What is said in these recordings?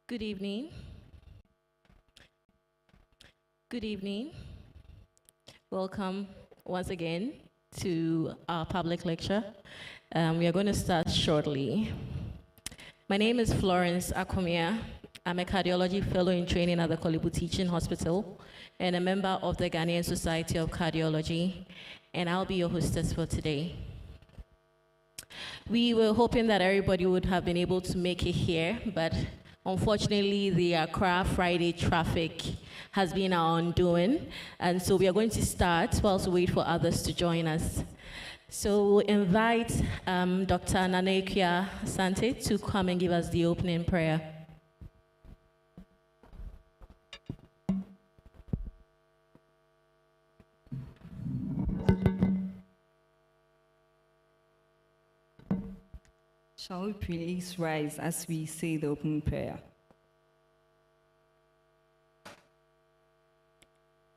Good evening. Good evening. Welcome once again to our public lecture. We are going to start shortly. My name is Florence Akomia. I'm a cardiology fellow in training at the Kolebu Teaching Hospital and a member of the Ghanaian Society of Cardiology, and I'll be your hostess for today. We were hoping that everybody would have been able to make it here, but unfortunately, the Accra Friday traffic has been our undoing, and so we are going to start whilst we wait for others to join us. So we'll invite Dr. Nanekia Sante to come and give us the opening prayer. Shall we please rise as we say the opening prayer?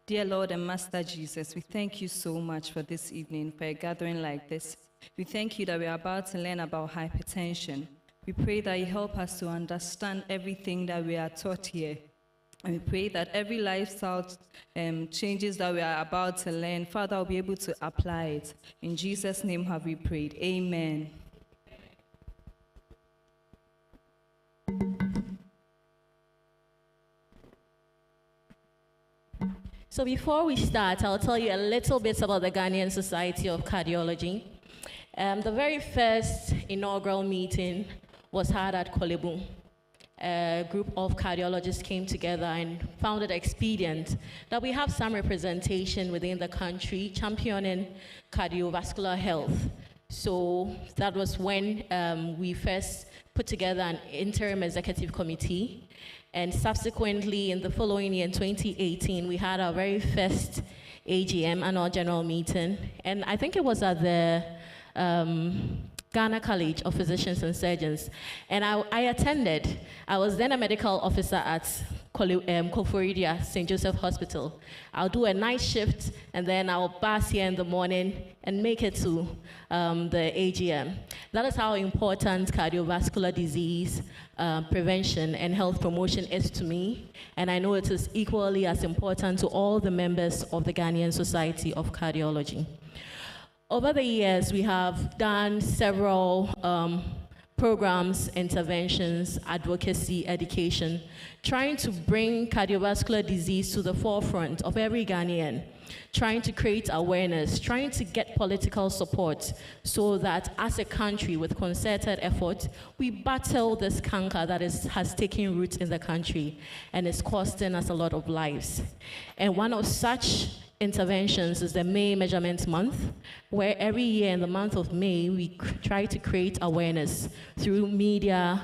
Dear Lord and Master Jesus, we thank you so much for this evening, for a gathering like this. We thank you that we are about to learn about hypertension. We pray that you help us to understand everything that we are taught here. And we pray that every lifestyle changes that we are about to learn, Father, will be able to apply it. In Jesus' name have we prayed. Amen. So before we start, I'll tell you a little bit about the Ghanaian Society of Cardiology. The very first inaugural meeting was held at Kolebu. A group of cardiologists came together and found it expedient that we have some representation within the country championing cardiovascular health. So that was when we first put together an interim executive committee. And subsequently, in the following year, in 2018, we had our very first AGM, annual general meeting. And I think it was at the Ghana College of Physicians and Surgeons. And I attended. I was then a medical officer at Koforidia St. Joseph Hospital. I'll do a night shift, and then I'll pass here in the morning and make it to the AGM. That is how important cardiovascular disease prevention and health promotion is to me, and I know it is equally as important to all the members of the Ghanaian Society of Cardiology. Over the years, we have done several programs, interventions, advocacy, education, trying to bring cardiovascular disease to the forefront of every Ghanaian, trying to create awareness, trying to get political support so that as a country with concerted effort, we battle this cancer that has taken root in the country and is costing us a lot of lives. And one of such interventions is the May Measurement Month, where every year in the month of May, we try to create awareness through media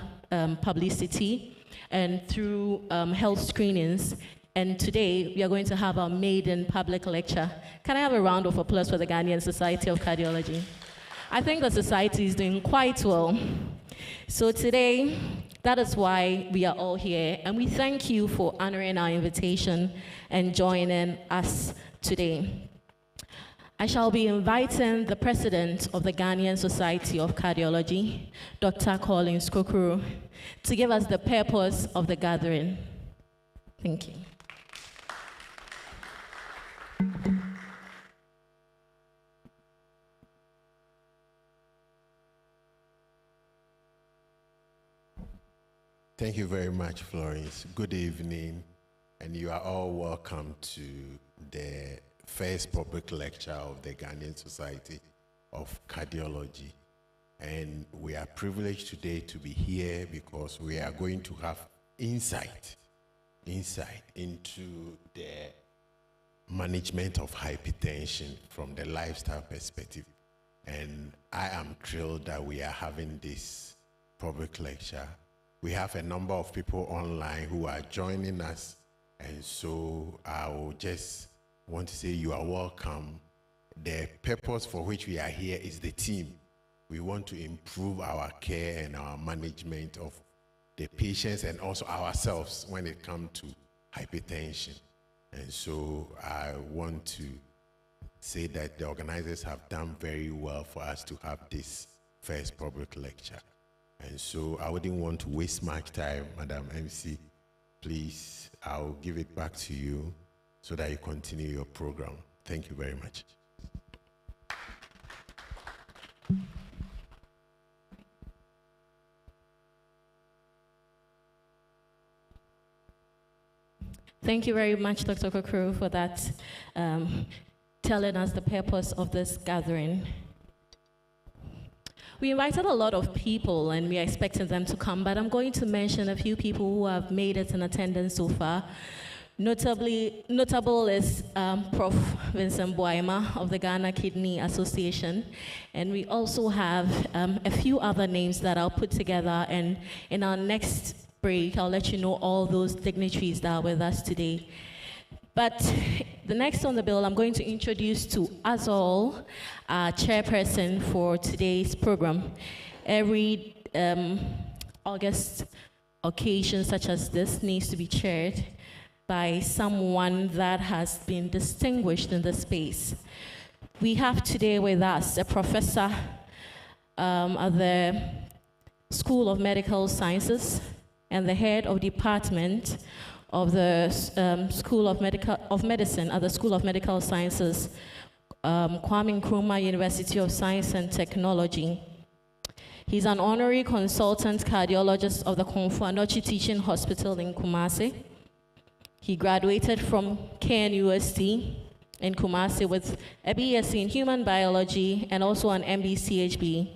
publicity and through health screenings. And today, we are going to have our maiden public lecture. Can I have a round of applause for the Ghanaian Society of Cardiology? I think the society is doing quite well. So today, that is why we are all here, and we thank you for honoring our invitation and joining us today. I shall be inviting the president of the Ghanaian Society of Cardiology, Dr. Collins Kokuru, to give us the purpose of the gathering. Thank you. Thank you very much, Florence. Good evening, and you are all welcome to the first public lecture of the Ghanaian Society of Cardiology. And we are privileged today to be here because we are going to have insight into the management of hypertension from the lifestyle perspective. And I am thrilled that we are having this public lecture. We have a number of people online who are joining us, and so I will just want to say you are welcome. The purpose for which we are here is the team. We want to improve our care and our management of the patients and also ourselves when it comes to hypertension. And so I want to say that the organizers have done very well for us to have this first public lecture. And so I wouldn't want to waste much time, Madam MC. Please, I'll give it back to you so that you continue your program. Thank you very much. Thank you very much, Dr. Kokoro, for that, telling us the purpose of this gathering. We invited a lot of people and we are expecting them to come, but I'm going to mention a few people who have made it in attendance so far. Notable is Prof. Vincent Boima of the Ghana Kidney Association, and we also have a few other names that I'll put together, and in our next break, I'll let you know all those dignitaries that are with us today. But the next on the bill, I'm going to introduce to us all our chairperson for today's program. Every August occasion such as this needs to be chaired by someone that has been distinguished in the space. We have today with us a professor at the School of Medical Sciences and the head of department of the School of Medicine at the School of Medical Sciences, Kwame Nkrumah University of Science and Technology. He's an honorary consultant cardiologist of the Komfo Anokye Teaching Hospital in Kumasi. He graduated from KNUST in Kumasi with a BSc in Human Biology and also an MBCHB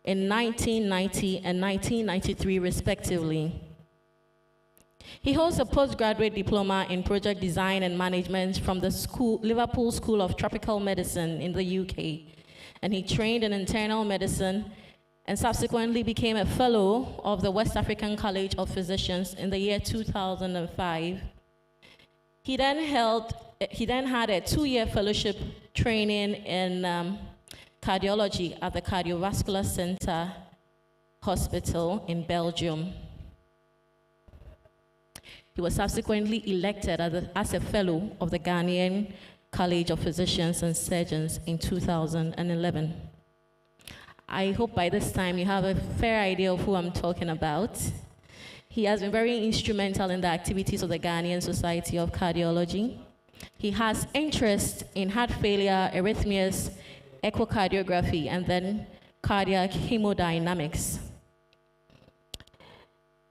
in 1990 and 1993 respectively. He holds a postgraduate diploma in project design and management from the Liverpool School of Tropical Medicine in the UK. And he trained in internal medicine and subsequently became a fellow of the West African College of Physicians in the year 2005. He then had a 2-year fellowship training in cardiology at the Cardiovascular Center Hospital in Belgium. He was subsequently elected as a fellow of the Ghanaian College of Physicians and Surgeons in 2011. I hope by this time you have a fair idea of who I'm talking about. He has been very instrumental in the activities of the Ghanaian Society of Cardiology. He has interest in heart failure, arrhythmias, echocardiography, and then cardiac hemodynamics.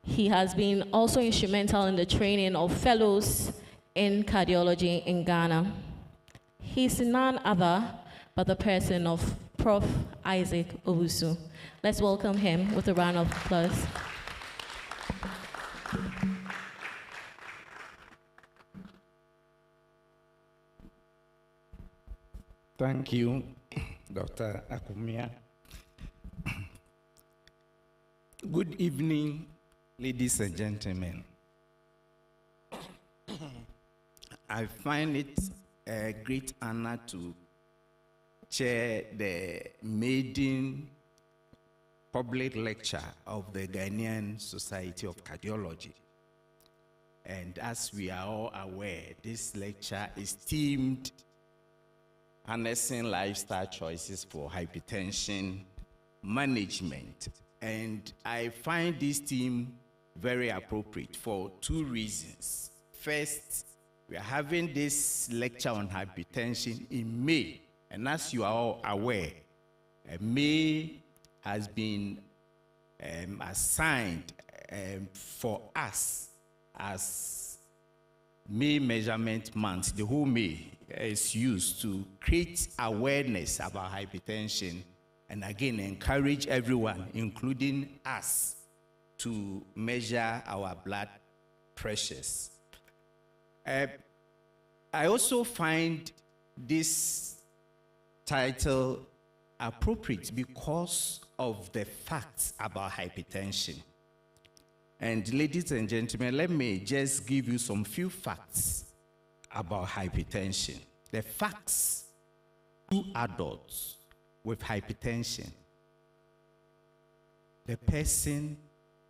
He has been also instrumental in the training of fellows in cardiology in Ghana. He's none other but the person of Prof. Isaac Owusu. Let's welcome him with a round of applause. Thank you, Dr. Akumia. Good evening, ladies and gentlemen. I find it a great honor to chair the maiden public lecture of the Ghanaian Society of Cardiology. And as we are all aware, this lecture is themed Harnessing Lifestyle Choices for Hypertension Management. And I find this theme very appropriate for 2 reasons. First, we are having this lecture on hypertension in May. And as you are all aware, May has been assigned for us as May measurement month. The whole May is used to create awareness about hypertension and again encourage everyone, including us, to measure our blood pressures. I also find this title appropriate because of the facts about hypertension. And ladies and gentlemen, let me just give you some few facts about hypertension. The facts: 2 adults with hypertension, the person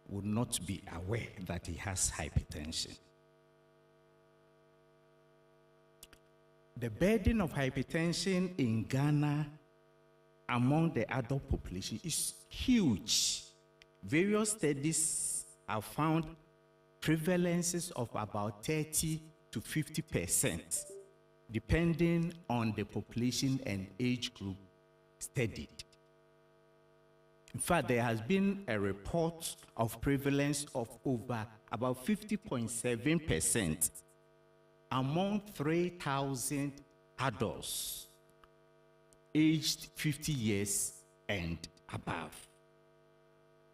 would not be aware that he has hypertension. The burden of hypertension in Ghana among the adult population is huge. various studies have found prevalences of about 30 to 50%, depending on the population and age group studied. In fact, there has been a report of prevalence of over about 50.7% among 3,000 adults aged 50 years and above.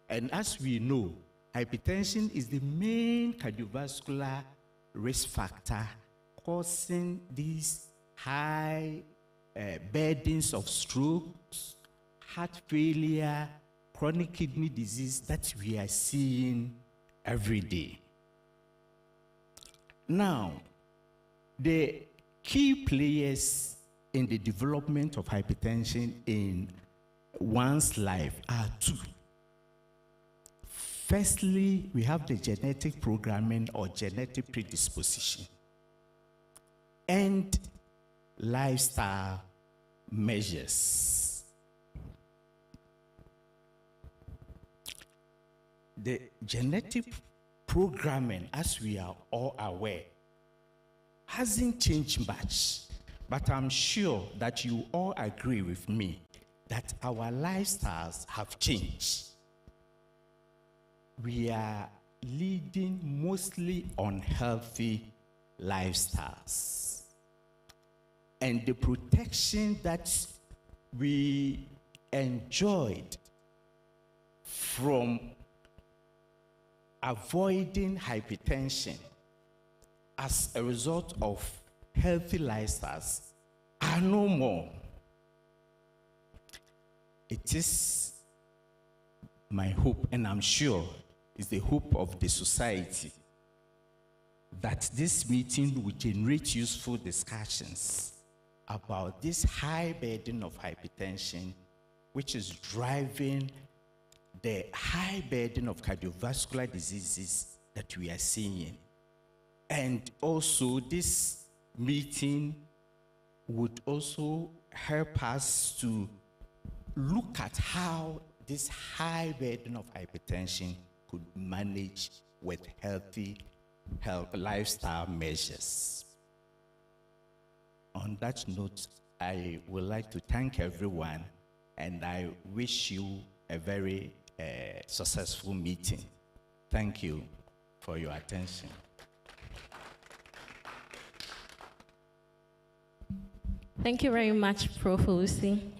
And as we know, hypertension is the main cardiovascular risk factor causing these high burdens of strokes, heart failure, chronic kidney disease that we are seeing every day. Now, the key players in the development of hypertension in one's life are two. Firstly, we have the genetic programming or genetic predisposition and lifestyle measures. The genetic programming, as we are all aware, hasn't changed much, but I'm sure that you all agree with me that our lifestyles have changed. We are leading mostly unhealthy lifestyles. And the protection that we enjoyed from avoiding hypertension as a result of healthy lifestyles are no more. It is my hope, and I'm sure it's the hope of the society, that this meeting will generate useful discussions about this high burden of hypertension, which is driving the high burden of cardiovascular diseases that we are seeing. And also, this meeting would also help us to look at how this high burden of hypertension could manage with healthy lifestyle measures. On that note, I would like to thank everyone, and I wish you a very successful meeting. Thank you for your attention. Thank you very much, Prof. Usi.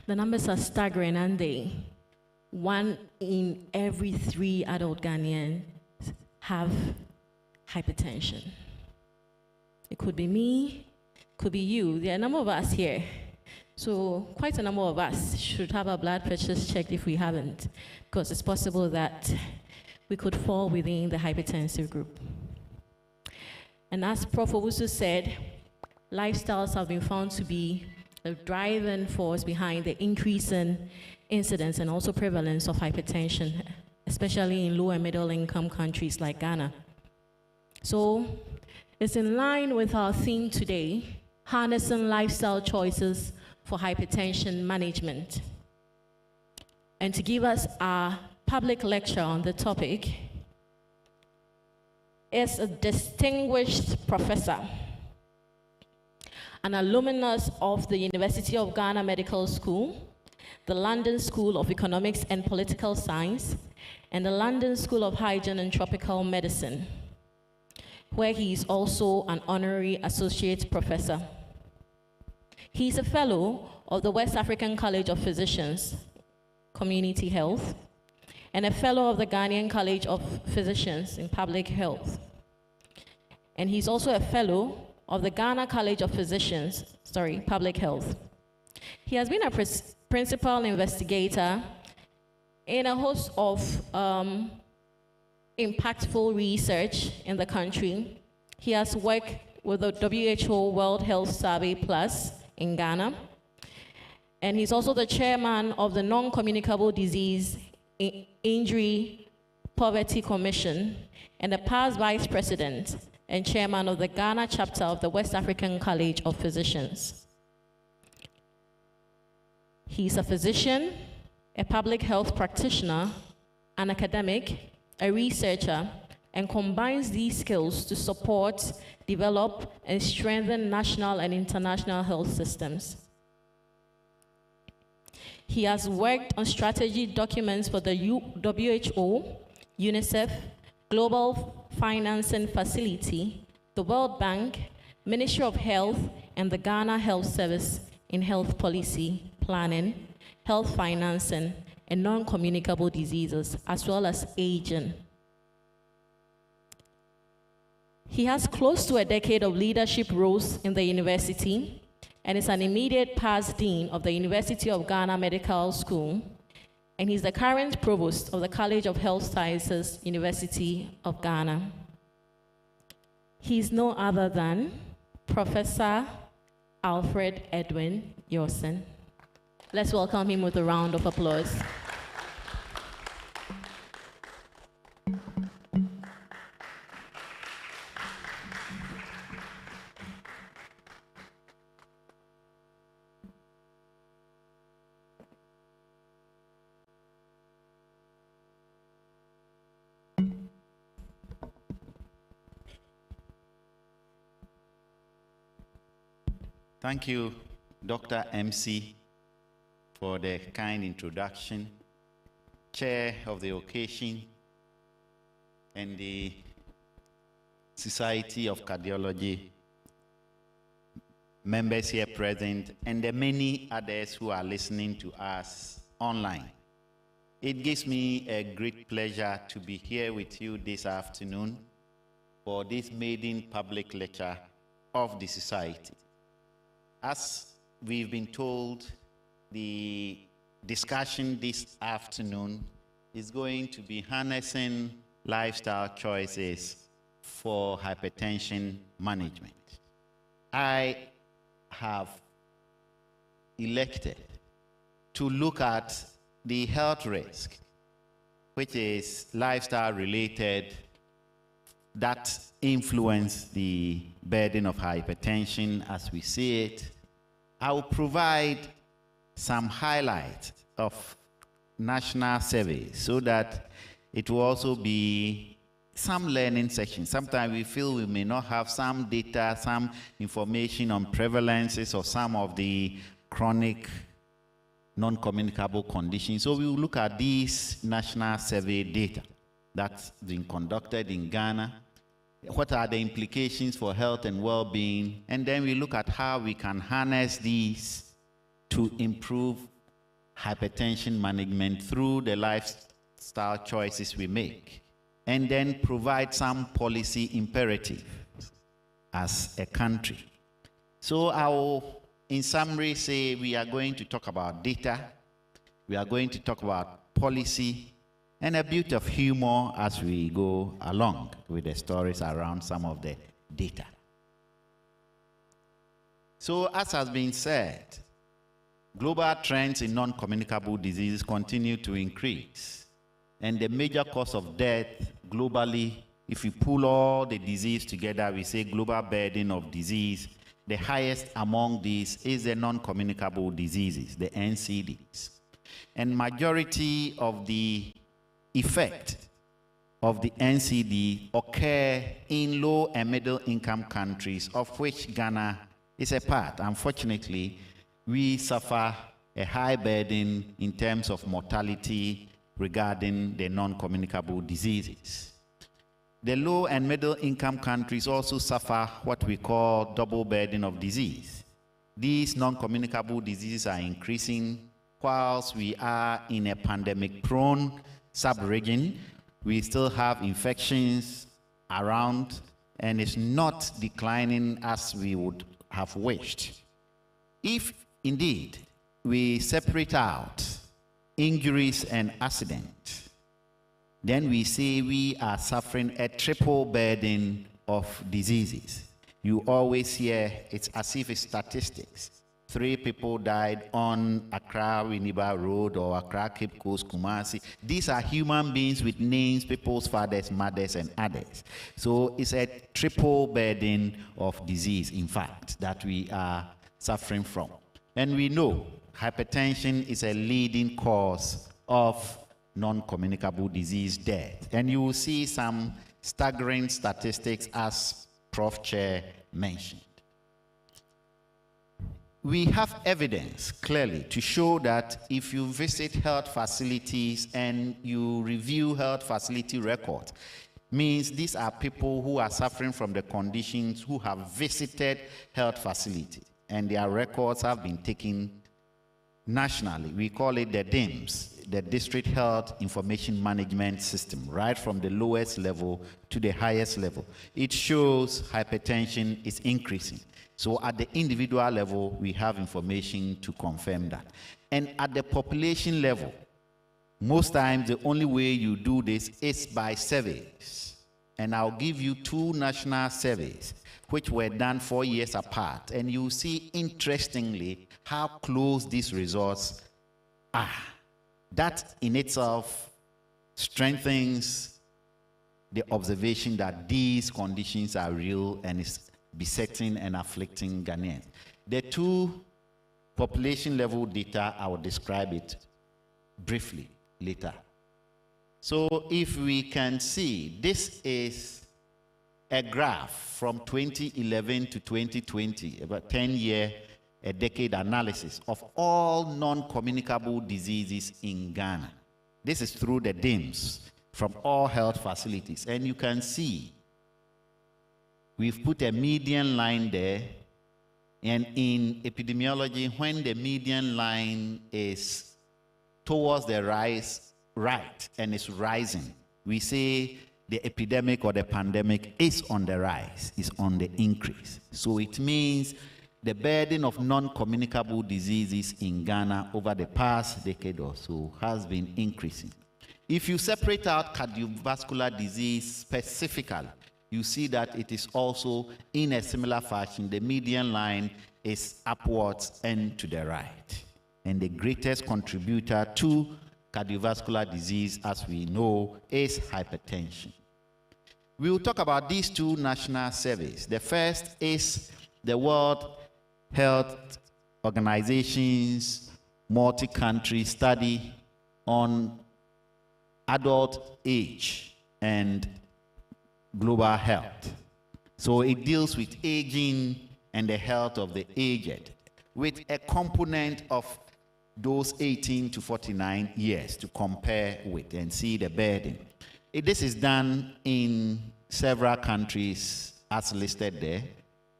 The numbers are staggering, aren't they? 1 in every 3 adult Ghanaians have hypertension. It could be me, could be you. There are a number of us here. So quite a number of us should have our blood pressures checked if we haven't, because it's possible that we could fall within the hypertensive group. And as Prof. Owusu said, lifestyles have been found to be a driving force behind the increase in incidence and also prevalence of hypertension, especially in low and middle income countries like Ghana. So it's in line with our theme today, harnessing lifestyle choices for hypertension management. And to give us our public lecture on the topic is a distinguished professor, an alumnus of the University of Ghana Medical School, the London School of Economics and Political Science, and the London School of Hygiene and Tropical Medicine, where he is also an honorary associate professor. He is a fellow of the West African College of Physicians, Community Health, and a fellow of the Ghanaian College of Physicians in Public Health. And he's also a fellow of the Ghana College of Physicians, Public Health. He has been a principal investigator in a host of impactful research in the country. He has worked with the WHO World Health Survey Plus in Ghana, and he's also the chairman of the Non-Communicable Disease Injury Poverty Commission and the past vice president and chairman of the Ghana chapter of the West African College of Physicians. He's a physician, a public health practitioner, an academic, a researcher, and combines these skills to support, develop, and strengthen national and international health systems. He has worked on strategy documents for the WHO, UNICEF, Global Financing Facility, the World Bank, Ministry of Health, and the Ghana Health Service in health policy, planning, health financing, and non-communicable diseases, as well as aging. He has close to a decade of leadership roles in the university and is an immediate past dean of the University of Ghana Medical School, and he's the current provost of the College of Health Sciences, University of Ghana. He's no other than Professor Alfred Edwin Yorson. Let's welcome him with a round of applause. Thank you, Dr. MC, for the kind introduction, chair of the occasion, and the Society of Cardiology members here present, and the many others who are listening to us online. It gives me a great pleasure to be here with you this afternoon for this maiden public lecture of the Society. As we've been told, the discussion this afternoon is going to be harnessing lifestyle choices for hypertension management. I have elected to look at the health risk, which is lifestyle related, that influence the burden of hypertension as we see it. I will provide some highlights of national surveys so that it will also be some learning sessions. Sometimes we feel we may not have some data, some information on prevalences of some of the chronic non-communicable conditions. So we will look at these national survey data that's been conducted in Ghana. What are the implications for health and well-being? And then we look at how we can harness these to improve hypertension management through the lifestyle choices we make, and then provide some policy imperative as a country. So I will, in summary, say we are going to talk about data, we are going to talk about policy, and a bit of humor as we go along with the stories around some of the data. So, as has been said, global trends in non-communicable diseases continue to increase. And the major cause of death globally, if we pull all the disease together, we say global burden of disease. The highest among these is the non-communicable diseases, the NCDs. And majority of the effect of the NCD occur in low and middle income countries, of which Ghana is a part. Unfortunately, we suffer a high burden in terms of mortality regarding the non-communicable diseases. The low and middle income countries also suffer what we call double burden of disease. These non-communicable diseases are increasing whilst we are in a pandemic-prone sub-region. We still have infections around, and it's not declining as we would have wished. If indeed we separate out injuries and accidents, then we say we are suffering a triple burden of diseases. You always hear it's as if it's statistics. 3 people died on Accra Winneba Road or Accra Cape Coast Kumasi. These are human beings with names, people's fathers, mothers, and others. So it's a triple burden of disease, in fact, that we are suffering from. And we know hypertension is a leading cause of non-communicable disease death. And you will see some staggering statistics as Prof. Chair mentioned. We have evidence clearly to show that if you visit health facilities and you review health facility records, means these are people who are suffering from the conditions who have visited health facility and their records have been taken nationally. We call it the DIMS, the District Health Information Management System, right from the lowest level to the highest level. It shows hypertension is increasing. So at the individual level, we have information to confirm that. And at the population level, most times the only way you do this is by surveys. And I'll give you 2 national surveys which were done 4 years apart. And you see, interestingly, how close these results are. That in itself strengthens the observation that these conditions are real and is besetting and afflicting Ghanaians. The 2 population level data, I will describe it briefly later. So if we can see, this is a graph from 2011 to 2020, about 10-year, a decade analysis of all non-communicable diseases in Ghana. This is through the DIMS from all health facilities. And you can see we've put a median line there. And in epidemiology, when the median line is towards the right and is rising, we say the epidemic or the pandemic is on the rise, is on the increase. So it means the burden of non-communicable diseases in Ghana over the past decade or so has been increasing. If you separate out cardiovascular disease specifically, you see that it is also in a similar fashion. The median line is upwards and to the right. And the greatest contributor to cardiovascular disease, as we know, is hypertension. We will talk about these 2 national surveys. The first is the World Health Organization's multi-country study on adult age and global health. So it deals with aging and the health of the aged, with a component of those 18 to 49 years to compare with and see the burden. This is done in several countries as listed there.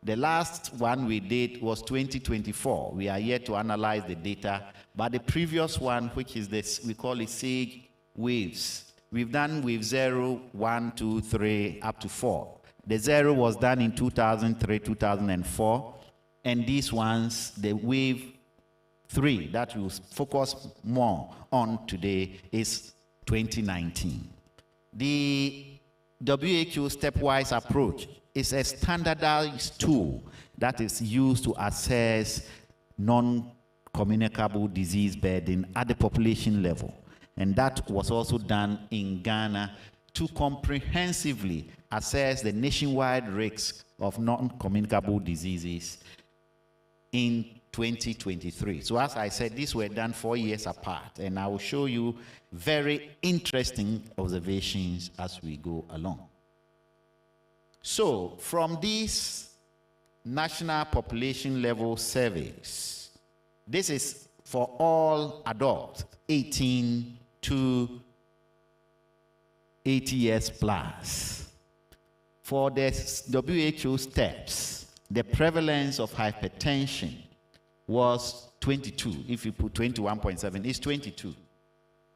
The last one we did was 2024. We are yet to analyze the data, but the previous one, which is this, we call it SAGE waves. We've done wave 0, 1, 2, 3, up to 4. The 0 was done in 2003, 2004, and these ones, the wave 3 that we'll focus more on today is 2019. The WHO stepwise approach is a standardized tool that is used to assess non-communicable disease burden at the population level. And that was also done in Ghana to comprehensively assess the nationwide risks of non-communicable diseases in 2023. So as I said, these were done 4 years apart, and I will show you very interesting observations as we go along. So from these national population level surveys, this is for all adults 18 to 80 years plus. For the WHO steps, the prevalence of hypertension was 22. If you put 21.7, it's 22.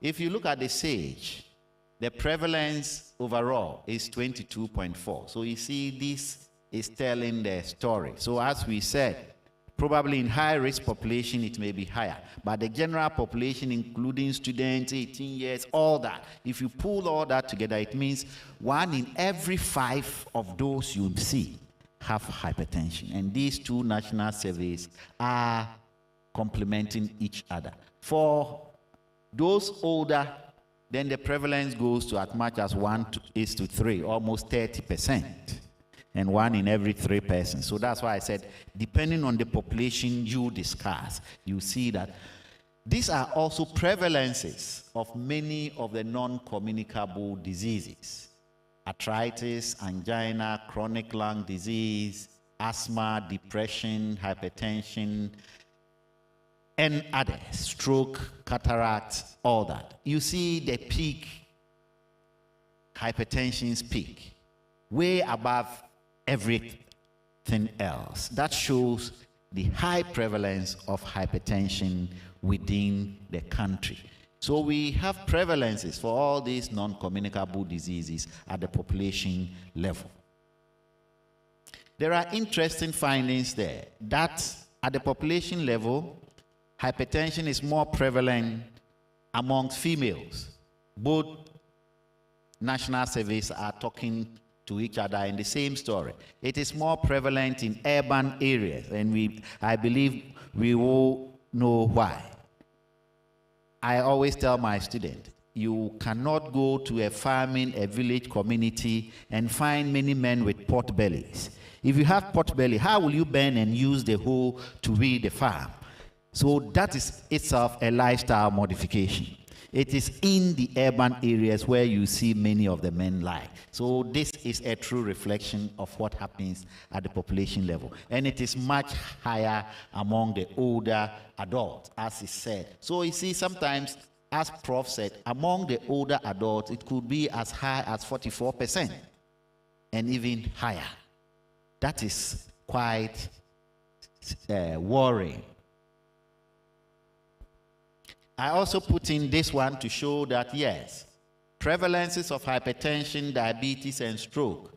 If you look at the SAGE, the prevalence overall is 22.4. So you see, this is telling the story. So as we said, probably in high-risk population, it may be higher. But the general population, including students, 18 years, all that, if you pull all that together, it means 1 in every 5 of those you see have hypertension. And these 2 national surveys are complementing each other. For those older, then the prevalence goes to as much as 1:3, almost 30%. And 1 in every 3 persons. So that's why I said, depending on the population you discuss, you see that These are also prevalences of many of the non-communicable diseases: arthritis, angina, chronic lung disease, asthma, depression, hypertension, and others, stroke, cataract, all that. You see the peak, hypertension's peak, way above everything else. That shows the high prevalence of hypertension within the country. So we have prevalences for all these non-communicable diseases at the population level. There are interesting findings there that at the population level, hypertension is more prevalent amongst females. Both national surveys are talking to each other in the same story. It is more prevalent in urban areas, and I believe we all know why. I always tell my students, you cannot go to a village community and find many men with pot bellies. If you have pot belly, how will you burn and use the hoe to weed the farm? So that is itself a lifestyle modification. It is in the urban areas where you see many of the men lie. So this is a true reflection of what happens at the population level. And it is much higher among the older adults, as is said. So you see, sometimes, as Prof said, among the older adults, it could be as high as 44% and even higher. That is quite worrying. I also put in this one to show that, yes, prevalences of hypertension, diabetes, and stroke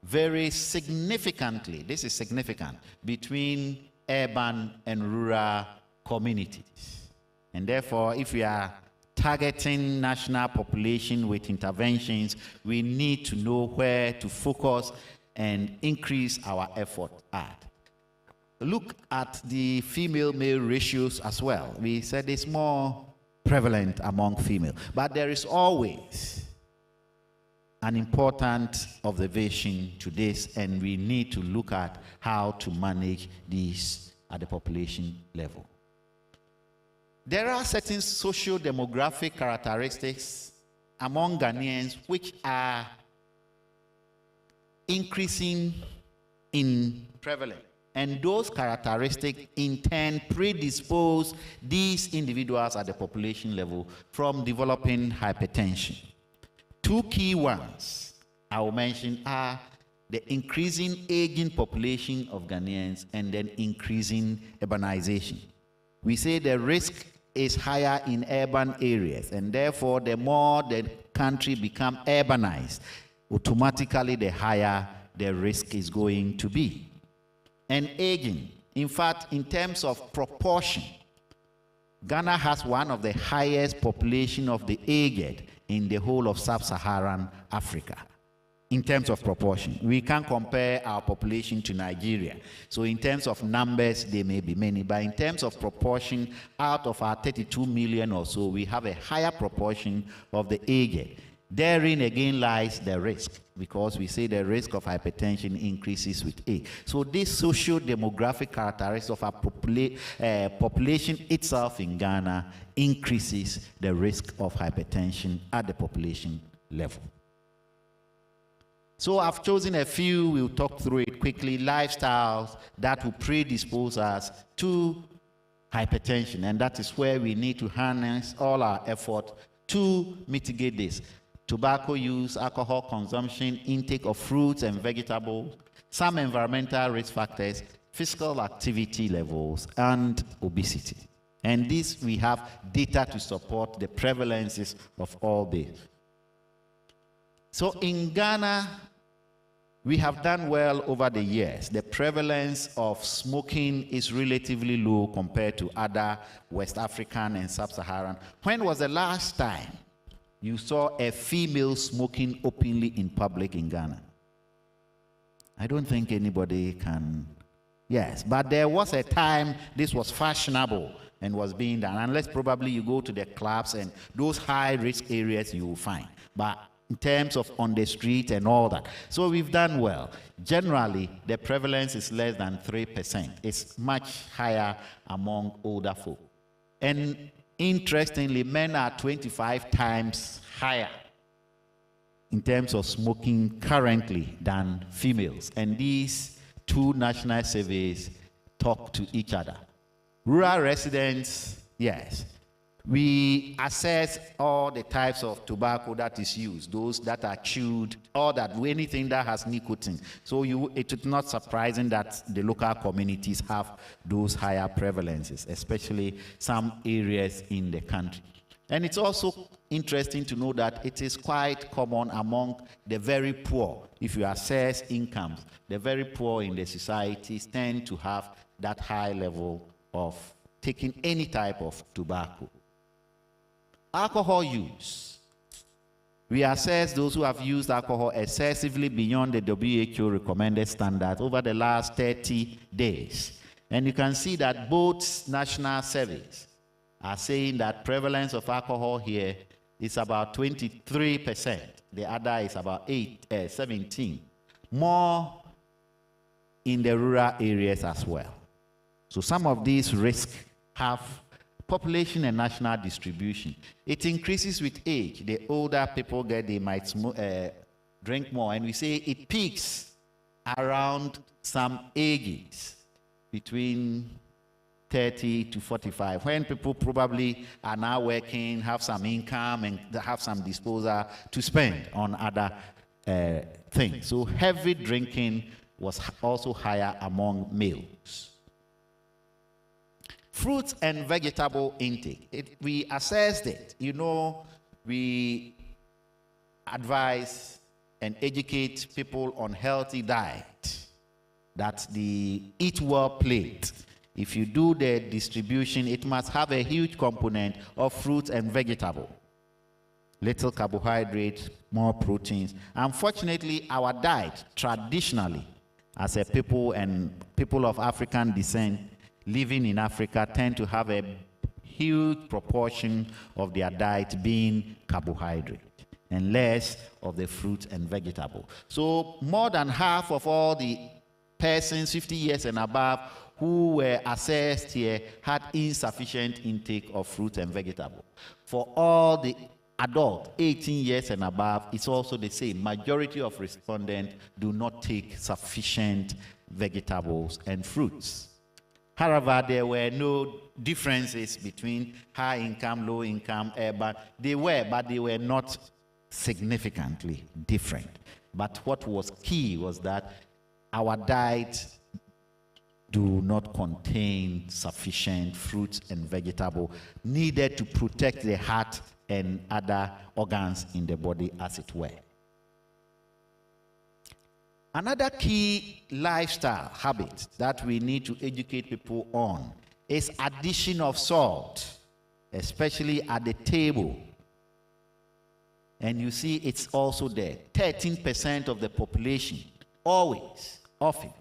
vary significantly, this is significant, between urban and rural communities. And therefore, if we are targeting national population with interventions, we need to know where to focus and increase our effort at. Look at the female-male ratios as well. We said it's more prevalent among female, but there is always an important observation to this, and we need to look at how to manage these at the population level. There are certain socio-demographic characteristics among Ghanaians which are increasing in prevalence. And those characteristics in turn predispose these individuals at the population level from developing hypertension. Two key ones I will mention are the increasing aging population of Ghanaians and then increasing urbanization. We say the risk is higher in urban areas, and therefore the more the country becomes urbanized, automatically the higher the risk is going to be. And aging, in fact, in terms of proportion, Ghana has one of the highest population of the aged in the whole of sub-Saharan Africa. In terms of proportion, we can't compare our population to Nigeria. So in terms of numbers, they may be many, but in terms of proportion, out of our 32 million or so, we have a higher proportion of the aged. Therein again lies the risk, because we say the risk of hypertension increases with age. So this socio-demographic characteristics of our population itself in Ghana increases the risk of hypertension at the population level. So I've chosen a few, we'll talk through it quickly, lifestyles that will predispose us to hypertension, and that is where we need to harness all our effort to mitigate this. Tobacco use, alcohol consumption, intake of fruits and vegetables, some environmental risk factors, physical activity levels, and obesity. And this, we have data to support the prevalences of all this. So in Ghana, we have done well over the years. The prevalence of smoking is relatively low compared to other West African and Sub-Saharan. When was the last time you saw a female smoking openly in public in Ghana? I don't think anybody can. Yes, but there was a time this was fashionable and was being done. Unless probably you go to the clubs and those high-risk areas you will find. But in terms of on the street and all that. So we've done well. Generally, the prevalence is less than 3%. It's much higher among older folk. And Interestingly, men are 25 times higher in terms of smoking currently than females. And these two national surveys talk to each other. Rural residents, yes. We assess all the types of tobacco that is used, those that are chewed, or that anything that has nicotine. So it is not surprising that the local communities have those higher prevalences, especially some areas in the country. And it's also interesting to know that it is quite common among the very poor. If you assess incomes, the very poor in the societies tend to have that high level of taking any type of tobacco. Alcohol use. We assess those who have used alcohol excessively beyond the WHO recommended standard over the last 30 days. And you can see that both national surveys are saying that prevalence of alcohol here is about 23%. The other is about 17. More in the rural areas as well. So some of these risks have population and national distribution. It increases with age. The older people get, they might drink more. And we say it peaks around some ages between 30 to 45, when people probably are now working, have some income, and have some disposal to spend on other things. So heavy drinking was also higher among males. Fruits and vegetable intake. We assessed it. You know, we advise and educate people on healthy diet. That's the eat well plate. If you do the distribution, it must have a huge component of fruits and vegetable. Little carbohydrates, more proteins. Unfortunately, our diet, traditionally, as a people and people of African descent living in Africa, tend to have a huge proportion of their diet being carbohydrate and less of the fruit and vegetable. So more than half of all the persons 50 years and above who were assessed here had insufficient intake of fruit and vegetable. For all the adult 18 years and above, it's also the same. Majority of respondents do not take sufficient vegetables and fruits. However, there were no differences between high income, low income, urban. They were, but they were not significantly different. But what was key was that our diet do not contain sufficient fruits and vegetable needed to protect the heart and other organs in the body, as it were. Another key lifestyle habit that we need to educate people on is addition of salt, especially at the table. And you see it's also there. 13% of the population always, often,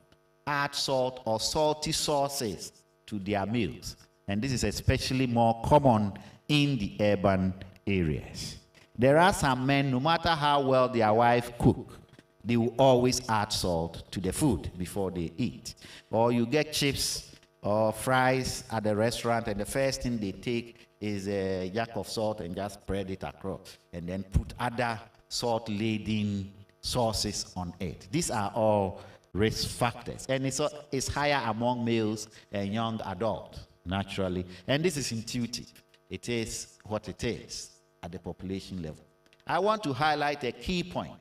add salt or salty sauces to their meals. And this is especially more common in the urban areas. There are some men, no matter how well their wife cook, they will always add salt to the food before they eat. Or you get chips or fries at the restaurant, and the first thing they take is a yak of salt and just spread it across, and then put other salt-laden sauces on it. These are all risk factors, and it's higher among males and young adults, naturally. And this is intuitive. It is what it is at the population level. I want to highlight a key point.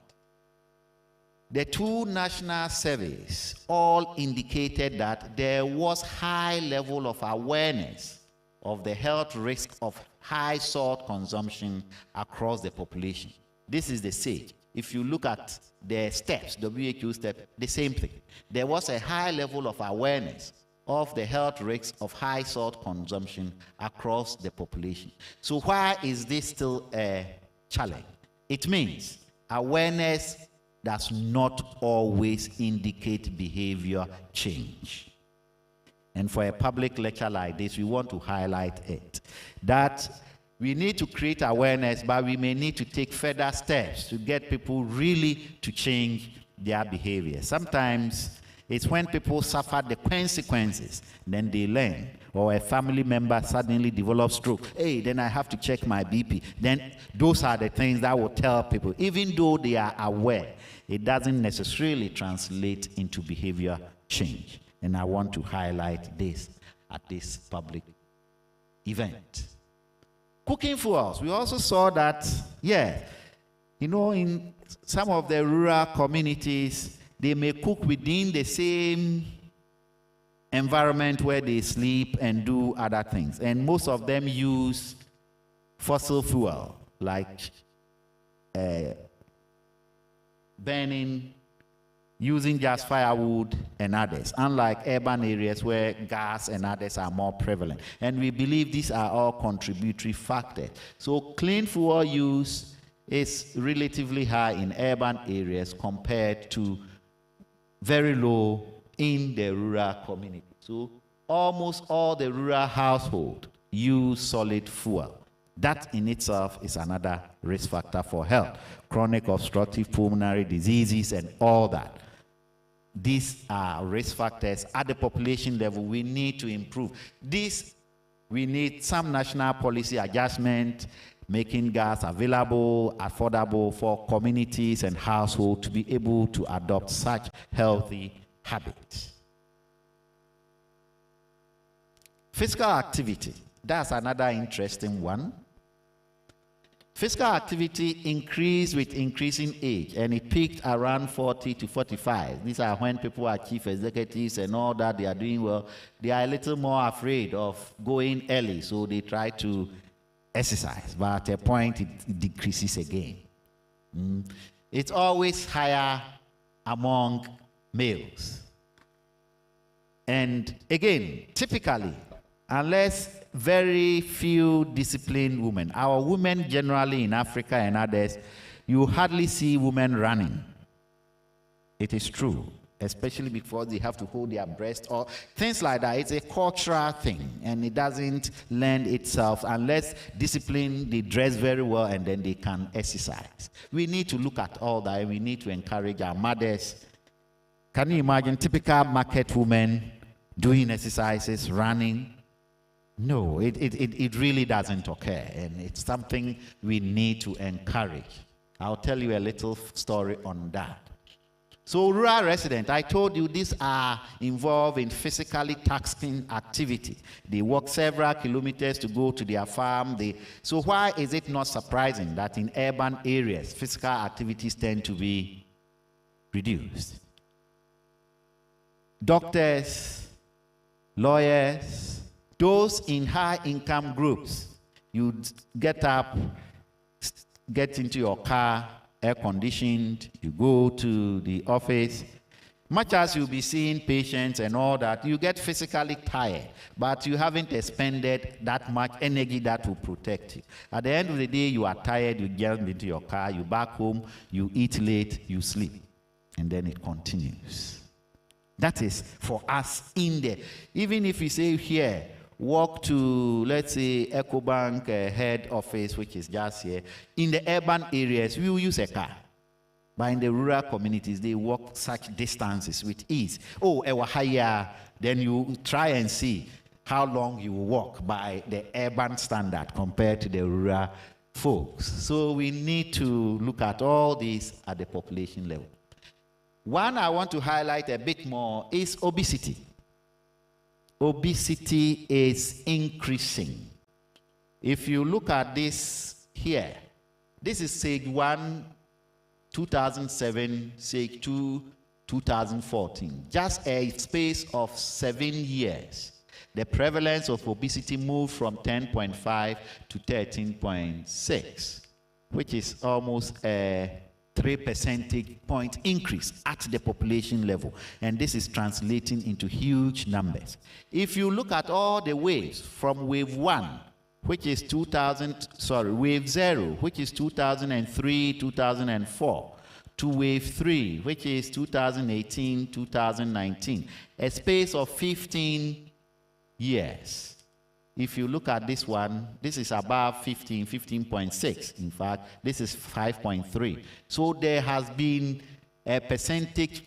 The two national surveys all indicated that there was high level of awareness of the health risk of high salt consumption across the population. This is the sage. If you look at the steps, WHO step, the same thing. There was a high level of awareness of the health risks of high salt consumption across the population. So why is this still a challenge? It means awareness does not always indicate behavior change. And for a public lecture like this, we want to highlight it, that we need to create awareness, but we may need to take further steps to get people really to change their behavior. Sometimes It's when people suffer the consequences, then they learn. Or a family member suddenly develops stroke. Hey, then I have to check my BP. Then those are the things that will tell people, even though they are aware, it doesn't necessarily translate into behavior change. And I want to highlight this at this public event. Cooking fuels. We also saw that, in some of the rural communities, they may cook within the same environment where they sleep and do other things. And most of them use fossil fuel, like burning, using just firewood and others, unlike urban areas where gas and others are more prevalent. And we believe these are all contributory factors. So clean fuel use is relatively high in urban areas compared to very low in the rural community. So almost all the rural households use solid fuel. That in itself is another risk factor for health. Chronic obstructive pulmonary diseases and all that. These are risk factors at the population level. We need to improve. We need some national policy adjustment, making gas available, affordable for communities and households to be able to adopt such healthy habits. Physical activity, that's another interesting one. Physical activity increased with increasing age, and it peaked around 40 to 45. These are when people are chief executives and all that, they are doing well. They are a little more afraid of going early, so they try to exercise, but at a point it decreases again. It's always higher among males. And again, typically, unless very few disciplined women, our women generally in Africa and others, you hardly see women running. It is true, especially because they have to hold their breast or things like that. It's a cultural thing, and it doesn't lend itself unless disciplined, they dress very well and then they can exercise. We need to look at all that, and we need to encourage our mothers. Can you imagine typical market women doing exercises, running? No, it really doesn't occur, and it's something we need to encourage. I'll tell you a little story on that. So rural residents, I told you these are involved in physically taxing activity. They walk several kilometers to go to their farm. So why is it not surprising that in urban areas, physical activities tend to be reduced? Doctors, lawyers, those in high income groups, you get up, get into your car, air conditioned, you go to the office. Much as you'll be seeing patients and all that, you get physically tired, but you haven't expended that much energy that will protect you. At the end of the day, you are tired, you get into your car, you back home, you eat late, you sleep, and then it continues. That is for us in there. Even if you say here, walk to, let's say, EcoBank head office, which is just here. In the urban areas, we will use a car. But in the rural communities, they walk such distances with ease. Oh, ewa higher, then you try and see how long you will walk by the urban standard compared to the rural folks. So we need to look at all these at the population level. One I want to highlight a bit more is obesity. Obesity is increasing. If you look at this here, this is stage 1, 2007, stage 2, 2014. Just a space of 7 years. The prevalence of obesity moved from 10.5 to 13.6, which is almost a 3 percentage point increase at the population level, and this is translating into huge numbers. If you look at all the waves from wave 1, which is wave 0, which is 2003, 2004, to wave 3, which is 2018, 2019, a space of 15 years. If you look at this one, this is above 15, 15.6. In fact, this is 5.3. So there has been a percentage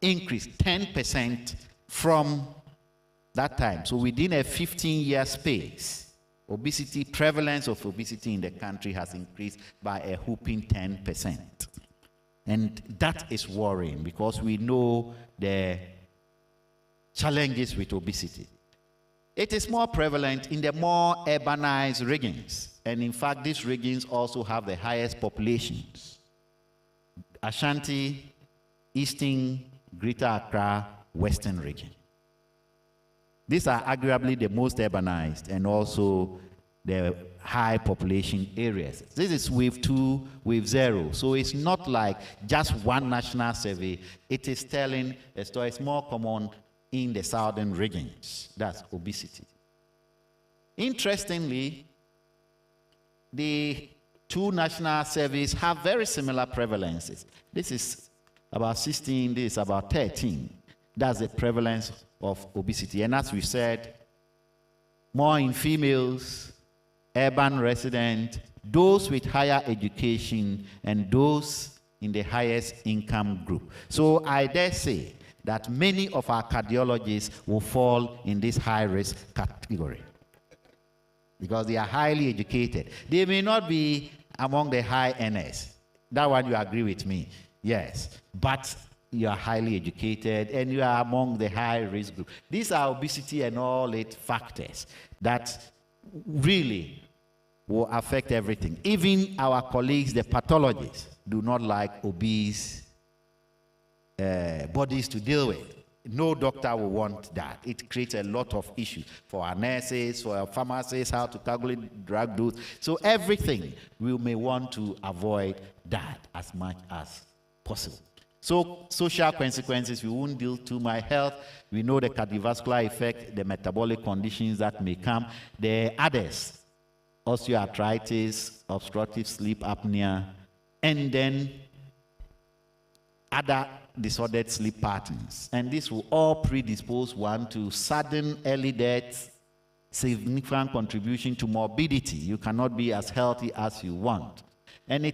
increased 10% from that time. So within a 15-year space, prevalence of obesity in the country has increased by a whopping 10%. And that is worrying because we know the challenges with obesity. It is more prevalent in the more urbanized regions. And in fact, these regions also have the highest populations. Ashanti, Eastern, Greater Accra, Western region. These are arguably the most urbanized and also the high population areas. This is wave 2, wave 0. So it's not like just one national survey. It is telling a story. It's more common in the southern regions. That's obesity. Interestingly, the two national surveys have very similar prevalences. This is about 16, this is about 13. That's the prevalence of obesity. And as we said, more in females, urban residents, those with higher education, and those in the highest income group. So I dare say that many of our cardiologists will fall in this high-risk category because they are highly educated. They may not be among the high earners. That one you agree with me? Yes. But you are highly educated and you are among the high-risk group. These are obesity and all its factors that really will affect everything. Even our colleagues, the pathologists, do not like obese bodies to deal with. No doctor will want that. It creates a lot of issues for our nurses, for our pharmacists, how to calculate drug dose. So everything, we may want to avoid that as much as possible. So social consequences, we won't deal too much. Health, we know the cardiovascular effect, the metabolic conditions that may come. The others, osteoarthritis, obstructive sleep apnea, and then other disordered sleep patterns. And this will all predispose one to sudden early death, significant contribution to morbidity. You cannot be as healthy as you want. And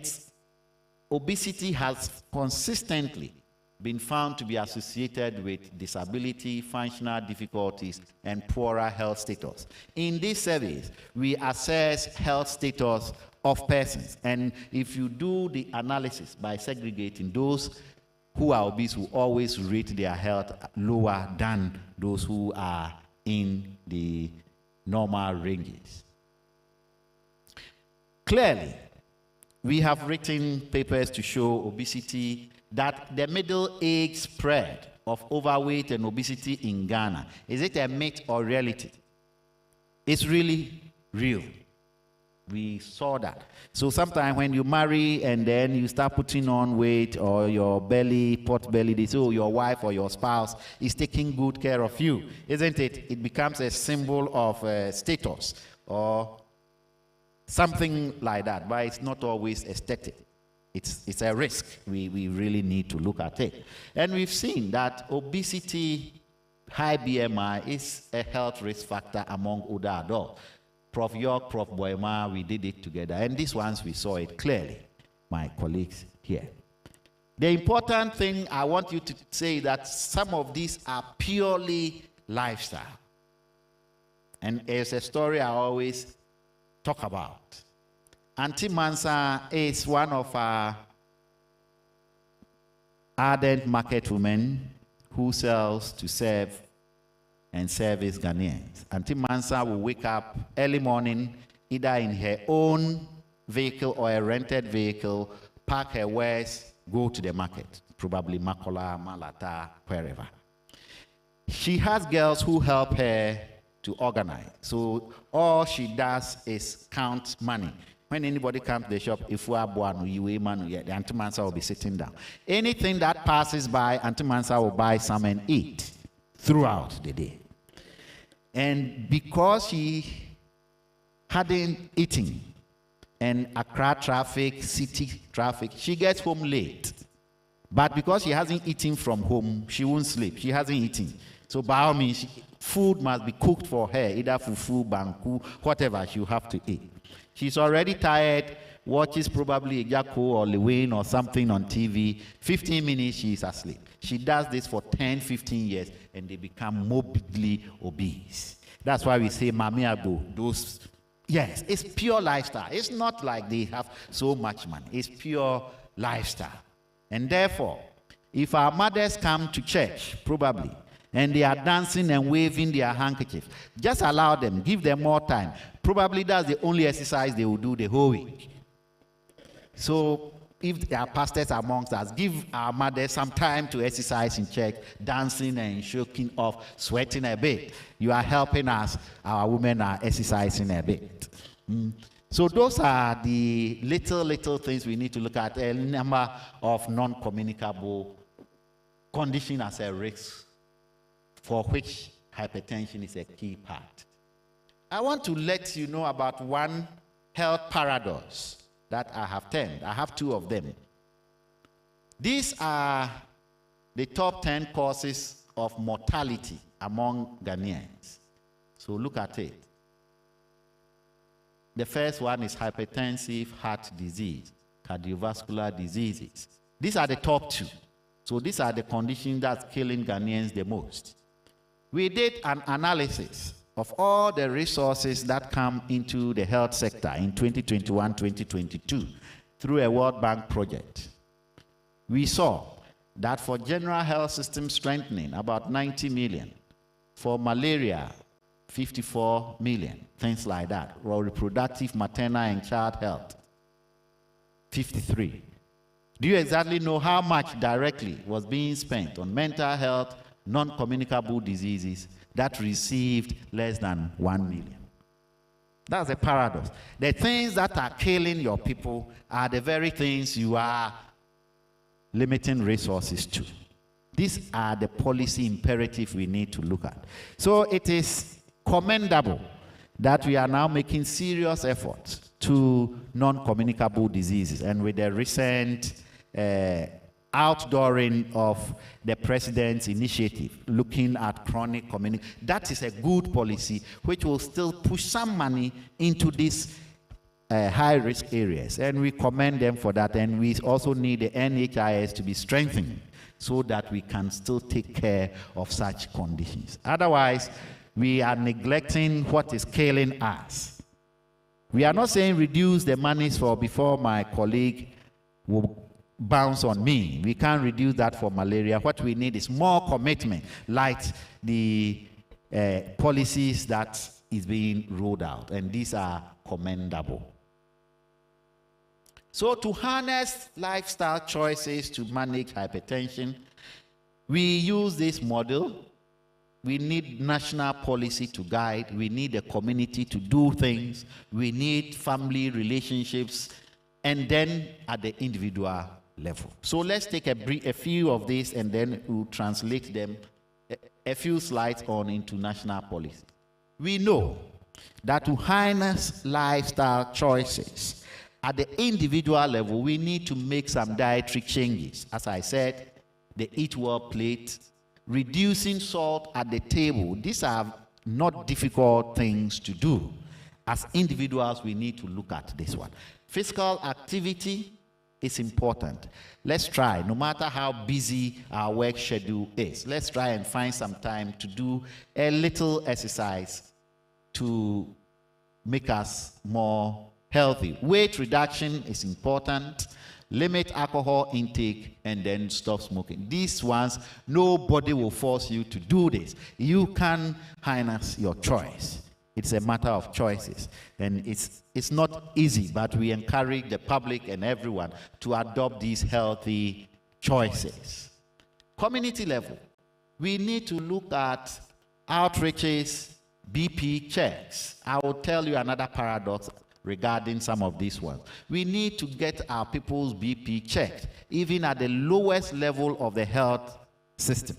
obesity has consistently been found to be associated with disability, functional difficulties, and poorer health status. In these surveys, we assess health status of persons. And if you do the analysis by segregating, those who are obese will always rate their health lower than those who are in the normal ranges. Clearly, we have written papers to show obesity, that the middle age spread of overweight and obesity in Ghana, is it a myth or reality? It's really real. We saw that. So sometimes when you marry and then you start putting on weight or your belly, pot belly, they say, oh, your wife or your spouse is taking good care of you, isn't it? It becomes a symbol of status or something like that, but it's not always aesthetic. It's a risk. We really need to look at it. And we've seen that obesity, high BMI, is a health risk factor among older adults. Prof. York, Prof. Boyma, we did it together. And these ones, we saw it clearly, my colleagues here. The important thing I want you to say that some of these are purely lifestyle. And it's a story I always talk about. Auntie Mansa is one of our ardent market women who sells to serve and service Ghanaians. Auntie Mansa will wake up early morning, either in her own vehicle or a rented vehicle, pack her wares, go to the market, probably Makola, Malata, wherever. She has girls who help her to organize. So all she does is count money. When anybody comes to the shop, if we are born, the Auntie Mansa will be sitting down. Anything that passes by, Auntie Mansa will buy some and eat throughout the day. And because she hadn't eaten, and Accra traffic, city traffic, she gets home late. But because she hasn't eaten from home, she won't sleep. She hasn't eaten. So by all means, food must be cooked for her, either fufu, banku, whatever she'll have to eat. She's already tired watches probably a Jacko or Lewin or something on TV, 15 minutes she is asleep. She does this for 10, 15 years, and they become morbidly obese. That's why we say, Mami Agbo, those, yes, it's pure lifestyle. It's not like they have so much money. It's pure lifestyle. And therefore, if our mothers come to church, probably, and they are dancing and waving their handkerchief, just allow them, give them more time. Probably that's the only exercise they will do the whole week. So if there are pastors amongst us, give our mothers some time to exercise in church, dancing and shaking off, sweating a bit. You are helping us. Our women are exercising a bit. So those are the little things we need to look at. A number of non-communicable conditions as a risk for which hypertension is a key part. I want to let you know about one health paradox that I have 10. I have 2 of them. These are the top 10 causes of mortality among Ghanaians. So look at it. The first one is hypertensive heart disease, cardiovascular diseases. These are the top 2. So these are the conditions that's killing Ghanaians the most. We did an analysis of all the resources that come into the health sector in 2021-2022 through a World Bank project. We saw that for general health system strengthening, about 90 million. For malaria, 54 million, things like that. Or reproductive, maternal, and child health, 53. Do you exactly know how much directly was being spent on mental health, non-communicable diseases that received less than 1 million? That's a paradox. The things that are killing your people are the very things you are limiting resources to. These are the policy imperatives we need to look at. So it is commendable that we are now making serious efforts to non-communicable diseases, and with the recent outdooring of the president's initiative looking at chronic community, that is a good policy which will still push some money into these high-risk areas, and we commend them for that. And we also need the NHIS to be strengthened so that we can still take care of such conditions. Otherwise, we are neglecting what is killing us. We are not saying reduce the monies for, before my colleague will bounce on me. We can't reduce that for malaria. What we need is more commitment, like the policies that is being rolled out, and these are commendable. So to harness lifestyle choices to manage hypertension, we use this model. We need national policy to guide. We need the community to do things. We need family relationships, and then at the individual level. So let's take a few of these, and then we'll translate them a few slides on into national policy. We know that to harness lifestyle choices at the individual level, we need to make some dietary changes. As I said, the Eat Well plate, reducing salt at the table. These are not difficult things to do. As individuals, we need to look at this one. Physical activity is important. Let's try, no matter how busy our work schedule is, let's try and find some time to do a little exercise to make us more healthy. Weight reduction is important. Limit alcohol intake, and then stop smoking. These ones, nobody will force you to do this. You can harness your choice. It's a matter of choices, and it's not easy, but we encourage the public and everyone to adopt these healthy choices. Community level, we need to look at outreaches, BP checks. I will tell you another paradox regarding some of these ones. We need to get our people's BP checked, even at the lowest level of the health system.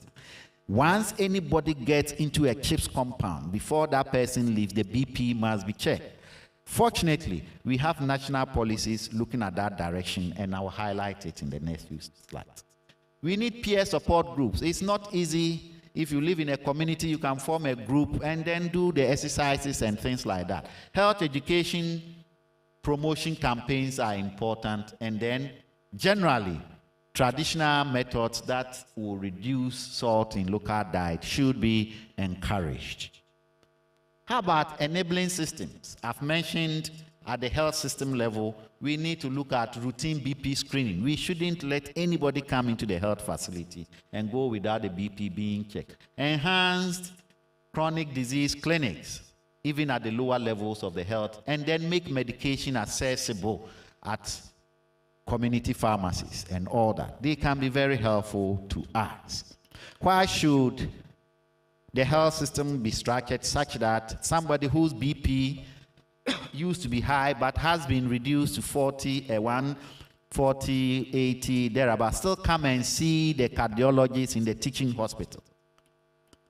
Once anybody gets into a CHIPS compound, before that person leaves, the BP must be checked. Fortunately, we have national policies looking at that direction, and I will highlight it in the next few slides. We need peer support groups. It's not easy. If you live in a community, you can form a group and then do the exercises and things like that. Health education promotion campaigns are important, and then generally, traditional methods that will reduce salt in local diet should be encouraged. How about enabling systems? I've mentioned at the health system level, we need to look at routine BP screening. We shouldn't let anybody come into the health facility and go without the BP being checked. Enhanced chronic disease clinics, even at the lower levels of the health, and then make medication accessible at community pharmacies and all that. They can be very helpful to us. Why should the health system be structured such that somebody whose BP used to be high but has been reduced to 40, 40, 80, thereabout, still come and see the cardiologist in the teaching hospital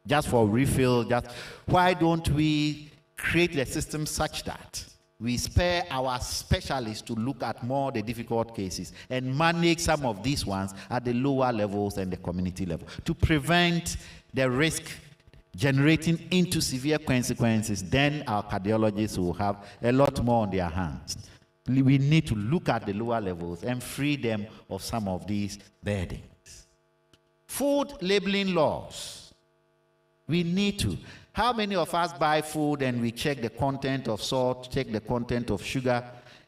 just for refill? Why don't we create the system such that we spare our specialists to look at more the difficult cases and manage some of these ones at the lower levels and the community level to prevent the risk generating into severe consequences? Then our cardiologists will have a lot more on their hands. We need to look at the lower levels and free them of some of these burdens. Food labeling laws. We need to. How many of us buy food and we check the content of salt, check the content of sugar?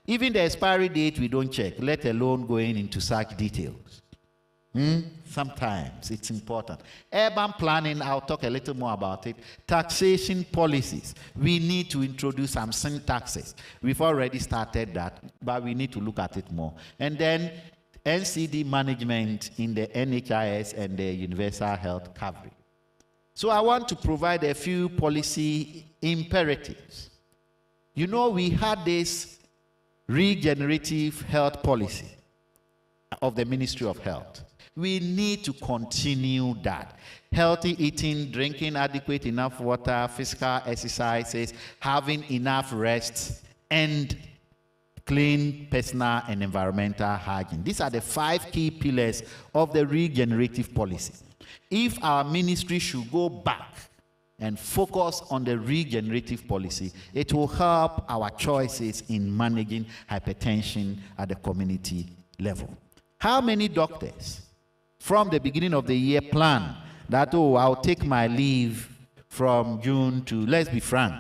Even the expiry date we don't check, let alone going into such details. Sometimes it's important. Urban planning, I'll talk a little more about it. Taxation policies. We need to introduce some sin taxes. We've already started that, but we need to look at it more. And then NCD management in the NHIS and the universal health coverage. So I want to provide a few policy imperatives. You know, we had this regenerative health policy of the Ministry of Health. We need to continue that. Healthy eating, drinking adequate enough water, physical exercises, having enough rest, and clean personal and environmental hygiene. These are the 5 key pillars of the regenerative policy. If our ministry should go back and focus on the regenerative policy, it will help our choices in managing hypertension at the community level. How many doctors from the beginning of the year plan that, oh, I'll take my leave from June to, let's be frank,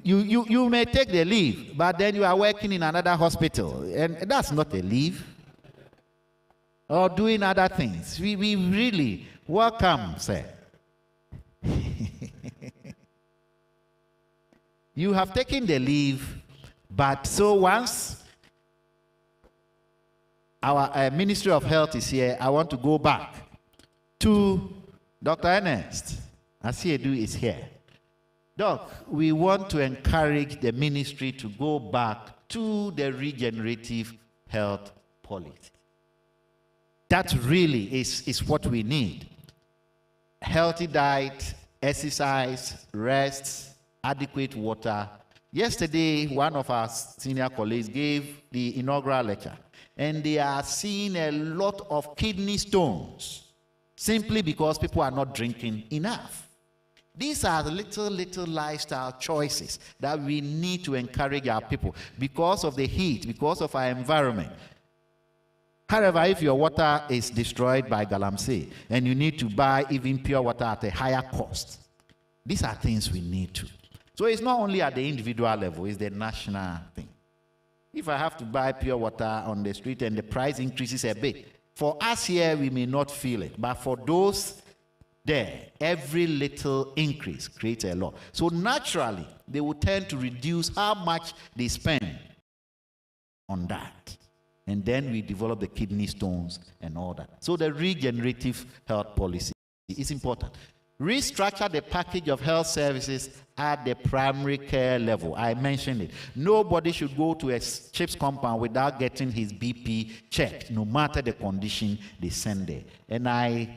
you may take the leave, but then you are working in another hospital, and that's not a leave, or doing other things. We really welcome, sir. You have taken the leave, but so once our Ministry of Health is here, I want to go back to Dr. Ernest. Asiedu is here. Doc, we want to encourage the ministry to go back to the regenerative health policy. That really is what we need. Healthy diet, exercise, rest, adequate water. Yesterday, one of our senior colleagues gave the inaugural lecture, and they are seeing a lot of kidney stones simply because people are not drinking enough. These are the little lifestyle choices that we need to encourage our people because of the heat, because of our environment. However, if your water is destroyed by galamsey and you need to buy even pure water at a higher cost, these are things we need to. So it's not only at the individual level, it's the national thing. If I have to buy pure water on the street and the price increases a bit, for us here, we may not feel it. But for those there, every little increase creates a lot. So naturally, they will tend to reduce how much they spend on that. And then we develop the kidney stones and all that. So the regenerative health policy is important. Restructure the package of health services at the primary care level. I mentioned it. Nobody should go to a CHIPS compound without getting his BP checked, no matter the condition they send there. And I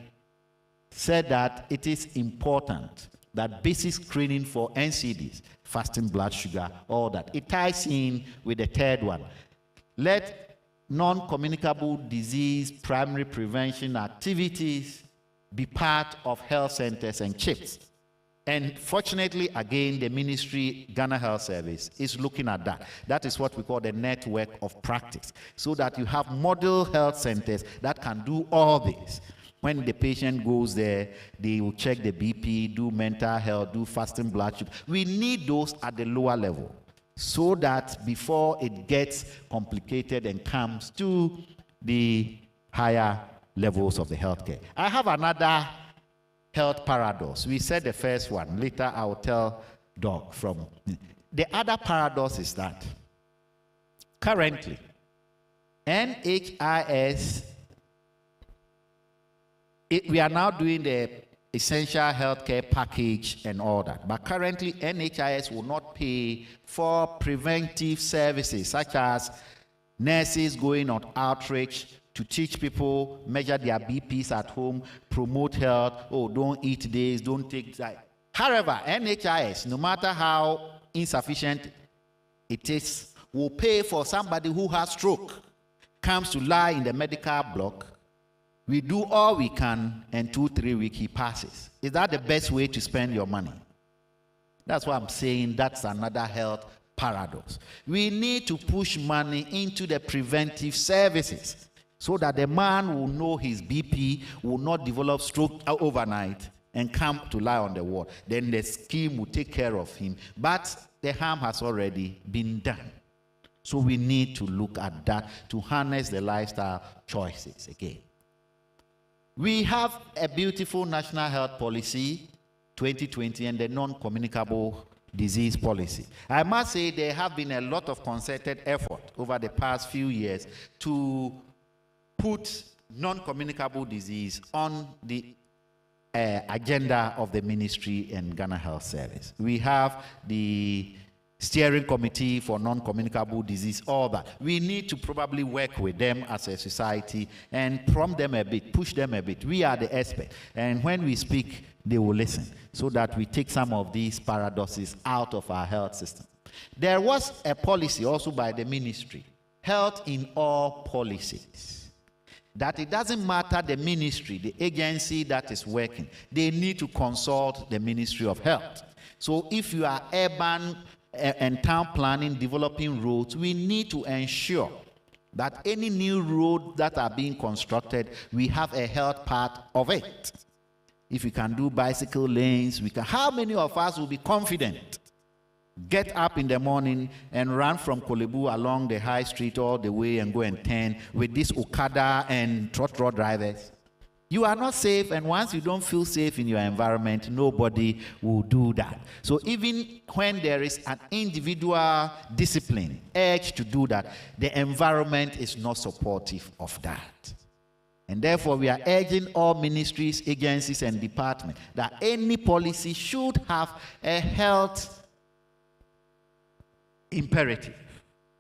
said that it is important that basic screening for NCDs, fasting blood sugar, all that, it ties in with the third one. Let non-communicable disease primary prevention activities be part of health centers and CHIPS. And fortunately, again, the ministry, Ghana Health Service, is looking at that. That is what we call the network of practice, so that you have model health centers that can do all this. When the patient goes there, they will check the BP, do mental health, do fasting blood sugar. We need those at the lower level, so that before it gets complicated and comes to the higher levels of the healthcare. I have another health paradox. We said the first one. Later I will tell Doc from. The other paradox is that currently NHIS, we are now doing the essential healthcare package and all that, but currently NHIS will not pay for preventive services such as nurses going on outreach to teach people, measure their BPs at home, promote health. Oh, don't eat this, don't take that. However, NHIS, no matter how insufficient it is, will pay for somebody who has stroke, comes to lie in the medical block. We do all we can, and 2-3 weeks he passes. Is that the best way to spend your money? That's why I'm saying that's another health paradox. We need to push money into the preventive services, so that the man will know his BP, will not develop stroke overnight and come to lie on the ward. Then the scheme will take care of him. But the harm has already been done. So we need to look at that to harness the lifestyle choices again. We have a beautiful national health policy, 2020, and the non-communicable disease policy. I must say there have been a lot of concerted effort over the past few years to put non-communicable disease on the agenda of the ministry and Ghana Health Service. We have the steering committee for non-communicable disease, all that. We need to probably work with them as a society and prompt them a bit, push them a bit. We are the experts, and when we speak, they will listen, so that we take some of these paradoxes out of our health system. There was a policy also by the ministry, health in all policies, that it doesn't matter the ministry, the agency that is working, they need to consult the Ministry of Health. So if you are urban and town planning, developing roads, we need to ensure that any new roads that are being constructed, we have a health part of it. If we can do bicycle lanes, we can. How many of us will be confident get up in the morning and run from Kolebu along the high street all the way and go and turn with this Okada and trotro drivers? You are not safe, and once you don't feel safe in your environment, nobody will do that. So even when there is an individual discipline, urge to do that, the environment is not supportive of that. And therefore, we are urging all ministries, agencies, and departments that any policy should have a health imperative,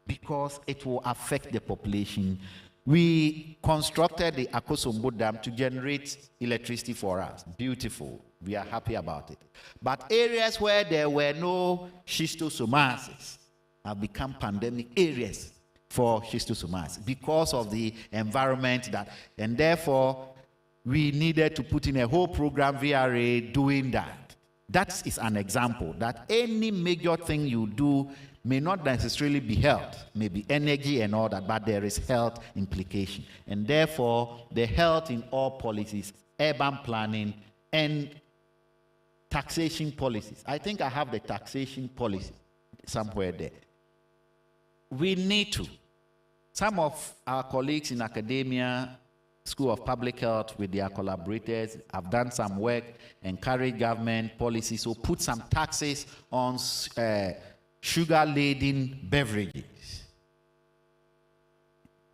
because it will affect the population. We constructed the Akosombo Dam to generate electricity for us. Beautiful. We are happy about it. But areas where there were no schistosomiasis have become pandemic areas for schistosomiasis because of the environment that, and therefore we needed to put in a whole program, VRA, doing that. That is an example that any major thing you do may not necessarily be health, maybe energy and all that, but there is health implication. And therefore, the health in all policies, urban planning, and taxation policies. I think I have the taxation policy somewhere there. We need to. Some of our colleagues in academia, School of Public Health, with their collaborators, have done some work, encourage government policies, so put some taxes on sugar-laden beverages.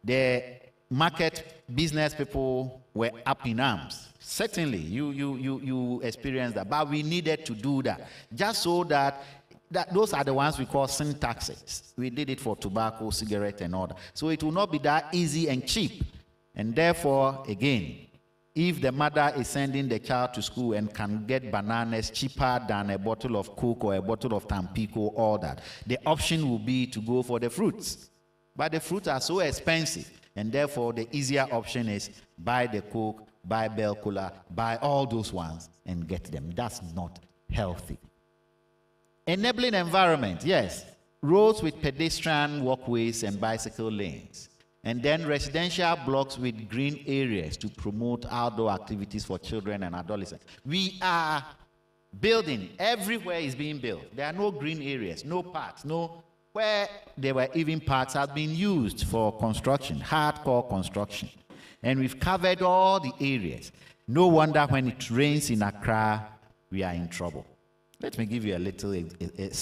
The market business people were up in arms. Certainly, you experienced that, but we needed to do that, just so that those are the ones we call sin taxes. We did it for tobacco, cigarette, and all that. So it will not be that easy and cheap. And therefore, again, if the mother is sending the child to school and can get bananas cheaper than a bottle of Coke or a bottle of Tampico, all that, the option will be to go for the fruits. But the fruits are so expensive, and therefore the easier option is buy the Coke, buy Bell Cola, buy all those ones and get them. That's not healthy. Enabling environment, yes. Roads with pedestrian walkways and bicycle lanes. And then residential blocks with green areas to promote outdoor activities for children and adolescents. We are building. Everywhere is being built. There are no green areas, no parks, no. Where there were even parks has been used for construction, hardcore construction. And we've covered all the areas. No wonder when it rains in Accra, we are in trouble. Let me give you a little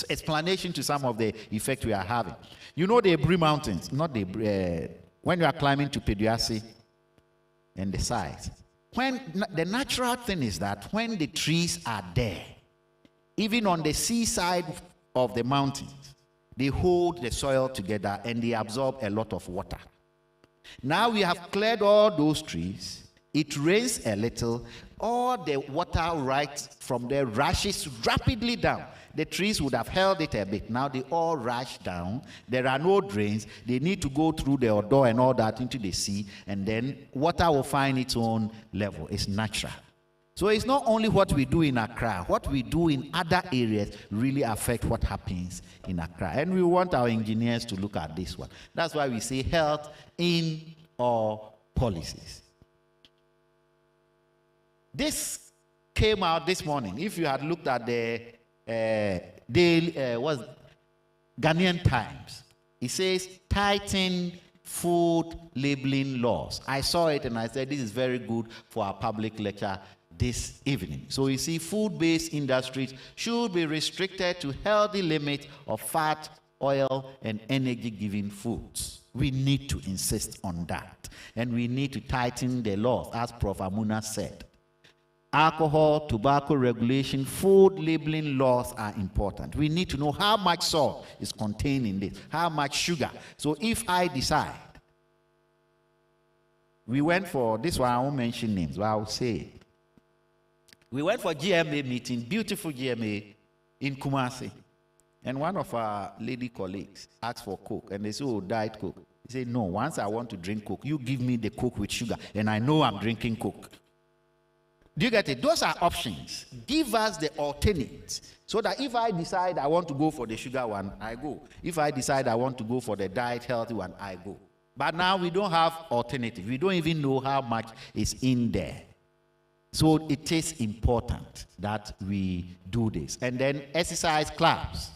explanation to some of the effect we are having. You know the Ebri Mountains, not the when you are climbing to Peduasi and the sides. When the natural thing is that when the trees are there, even on the seaside of the mountains, they hold the soil together and they absorb a lot of water. Now we have cleared all those trees. It rains a little. All the water right from there rushes rapidly down. The trees would have held it a bit. Now they all rush down. There are no drains. They need to go through the Odo and all that into the sea, and then water will find its own level. It's natural. So it's not only what we do in Accra. What we do in other areas really affect what happens in Accra. And we want our engineers to look at this one. That's why we say health in all policies. This came out this morning. If you had looked at the Ghanaian Times, it says tighten food labeling laws. I saw it and I said this is very good for our public lecture this evening. So you see, food-based industries should be restricted to healthy limits of fat, oil, and energy-giving foods. We need to insist on that. And we need to tighten the laws, as Prof. Amuna said. Alcohol, tobacco regulation, food labeling laws are important. We need to know how much salt is contained in this, how much sugar. So if I decide, we went for, this one I won't mention names, but I will say it. We went for GMA meeting, beautiful GMA in Kumasi. And one of our lady colleagues asked for Coke, and they said, oh, Diet Coke. He said, no, once I want to drink Coke, you give me the Coke with sugar, and I know I'm drinking Coke. Do you get it? Those are options. Give us the alternates, so that if I decide I want to go for the sugar one, I go. If I decide I want to go for the diet healthy one, I go. But now we don't have alternative. We don't even know how much is in there. So it is important that we do this. And then exercise clubs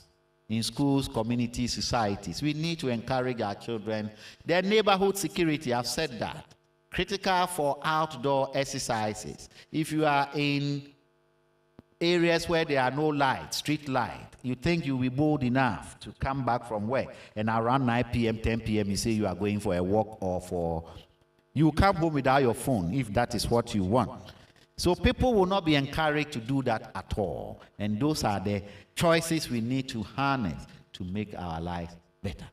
in schools, communities, societies. We need to encourage our children. Their neighborhood security, I've said that. Critical for outdoor exercises. If you are in areas where there are no light, street light, you think you'll be bold enough to come back from work, and around 9 p.m., 10 p.m., you say you are going for a walk, or for... You come home without your phone, if that is what you want. So people will not be encouraged to do that at all. And those are the choices we need to harness to make our lives better.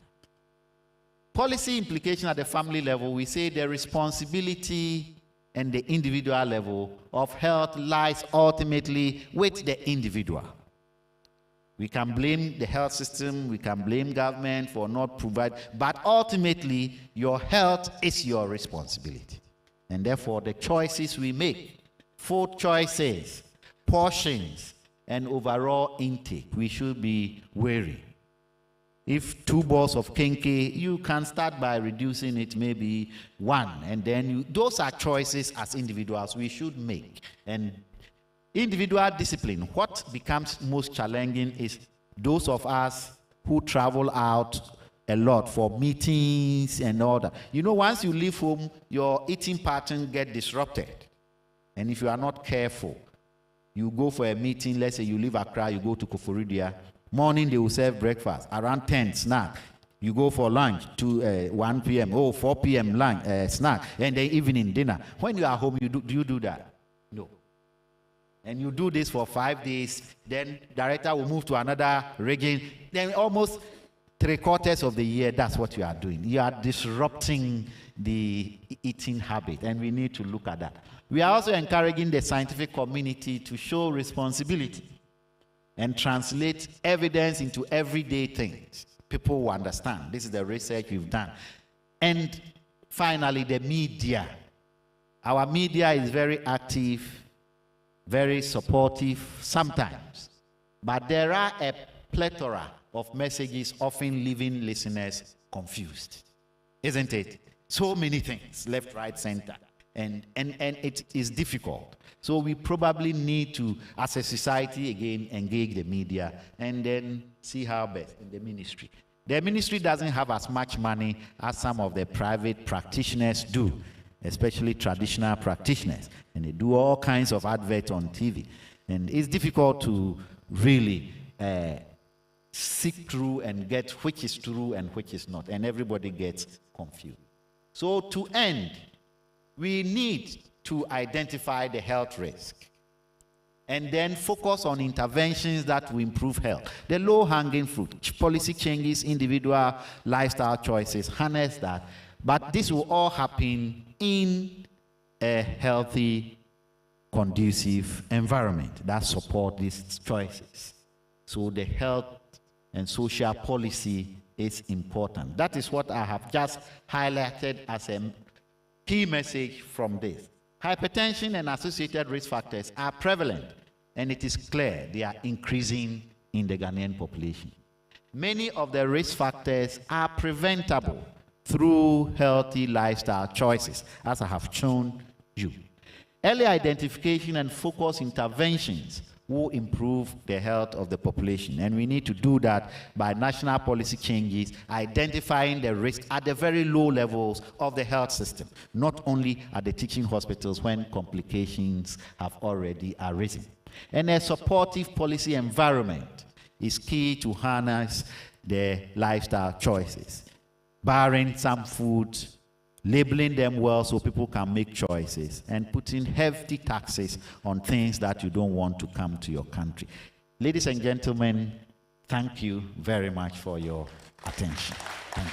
Policy implication at the family level, we say the responsibility and the individual level of health lies ultimately with the individual. We can blame the health system, we can blame government for not providing, but ultimately your health is your responsibility. And therefore the choices we make, food choices, portions, and overall intake, we should be wary. If 2 balls of kenke, you can start by reducing it maybe 1, and then those are choices as individuals we should make. And individual discipline, what becomes most challenging is those of us who travel out a lot for meetings and all that. You know, once you leave home, your eating pattern gets disrupted. And if you are not careful, you go for a meeting, let's say you leave Accra, you go to Koforidia. Morning, they will serve breakfast. Around 10, snack. You go for lunch to 1 p.m. 4 p.m. lunch, snack. And then evening dinner. When you are home, do you do that? No. And you do this for 5 days. Then director will move to another region. Then almost 3/4 of the year, that's what you are doing. You are disrupting the eating habit. And we need to look at that. We are also encouraging the scientific community to show responsibility and translate evidence into everyday things. People will understand. This is the research we've done. And finally, the media. Our media is very active very supportive sometimes, but there are a plethora of messages often leaving listeners confused, isn't it? So many things, left, right, center, and it is difficult. So we probably need to, as a society, again, engage the media and then see how best in the ministry. The ministry doesn't have as much money as some of the private practitioners do, especially traditional practitioners, and they do all kinds of adverts on TV. And it's difficult to really seek through and get which is true and which is not, and everybody gets confused. So to end, we need to identify the health risk and then focus on interventions that will improve health. The low-hanging fruit, policy changes, individual lifestyle choices, harness that, but this will all happen in a healthy, conducive environment that supports these choices. So the health and social policy is important. That is what I have just highlighted as a key message from this. Hypertension and associated risk factors are prevalent, and it is clear they are increasing in the Ghanaian population. Many of the risk factors are preventable through healthy lifestyle choices, as I have shown you. Early identification and focused interventions will improve the health of the population, and we need to do that by national policy changes, identifying the risk at the very low levels of the health system, not only at the teaching hospitals when complications have already arisen. And a supportive policy environment is key to harness the lifestyle choices, barring some foods, labeling them well so people can make choices, and putting hefty taxes on things that you don't want to come to your country. Ladies and gentlemen, thank you very much for your attention. Thank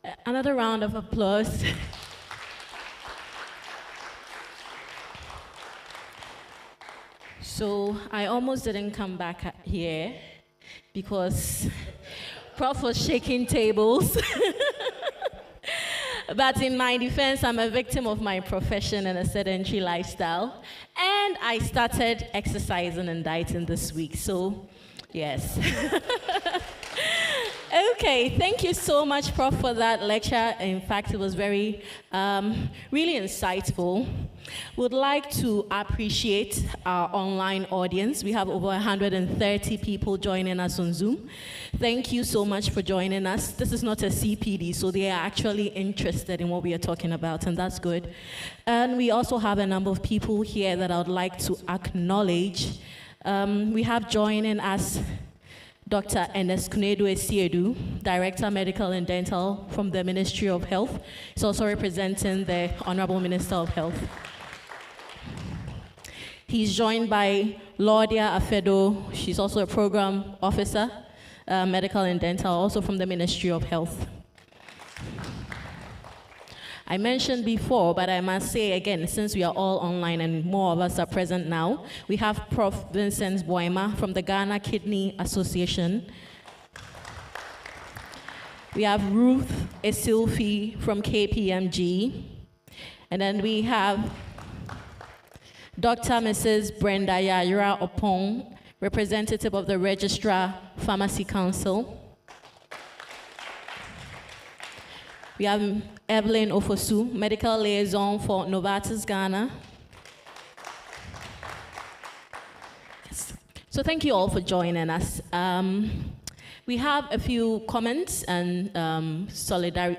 you. Another round of applause. So I almost didn't come back here because Prof was shaking tables. But in my defense, I'm a victim of my profession and a sedentary lifestyle. And I started exercising and dieting this week, so yes. Okay, thank you so much, Prof, for that lecture. In fact, it was very, really insightful. Would like to appreciate our online audience. We have over 130 people joining us on Zoom. Thank you so much for joining us. This is not a CPD, so they are actually interested in what we are talking about, and that's good. And we also have a number of people here that I would like to acknowledge. We have joining us Dr. Enes Kunedu-Esiedu, Director Medical and Dental from the Ministry of Health. He's also representing the Honorable Minister of Health. He's joined by Laudia Afedo. She's also a program officer, medical and dental, also from the Ministry of Health. I mentioned before, but I must say again, since we are all online and more of us are present now, we have Prof. Vincent Boima from the Ghana Kidney Association. We have Ruth Esilfi from KPMG. And then we have Dr. Mrs. Brenda Yayura Opong, representative of the Registrar Pharmacy Council. We have Evelyn Ofosu, medical liaison for Novartis Ghana. So thank you all for joining us. We have a few comments and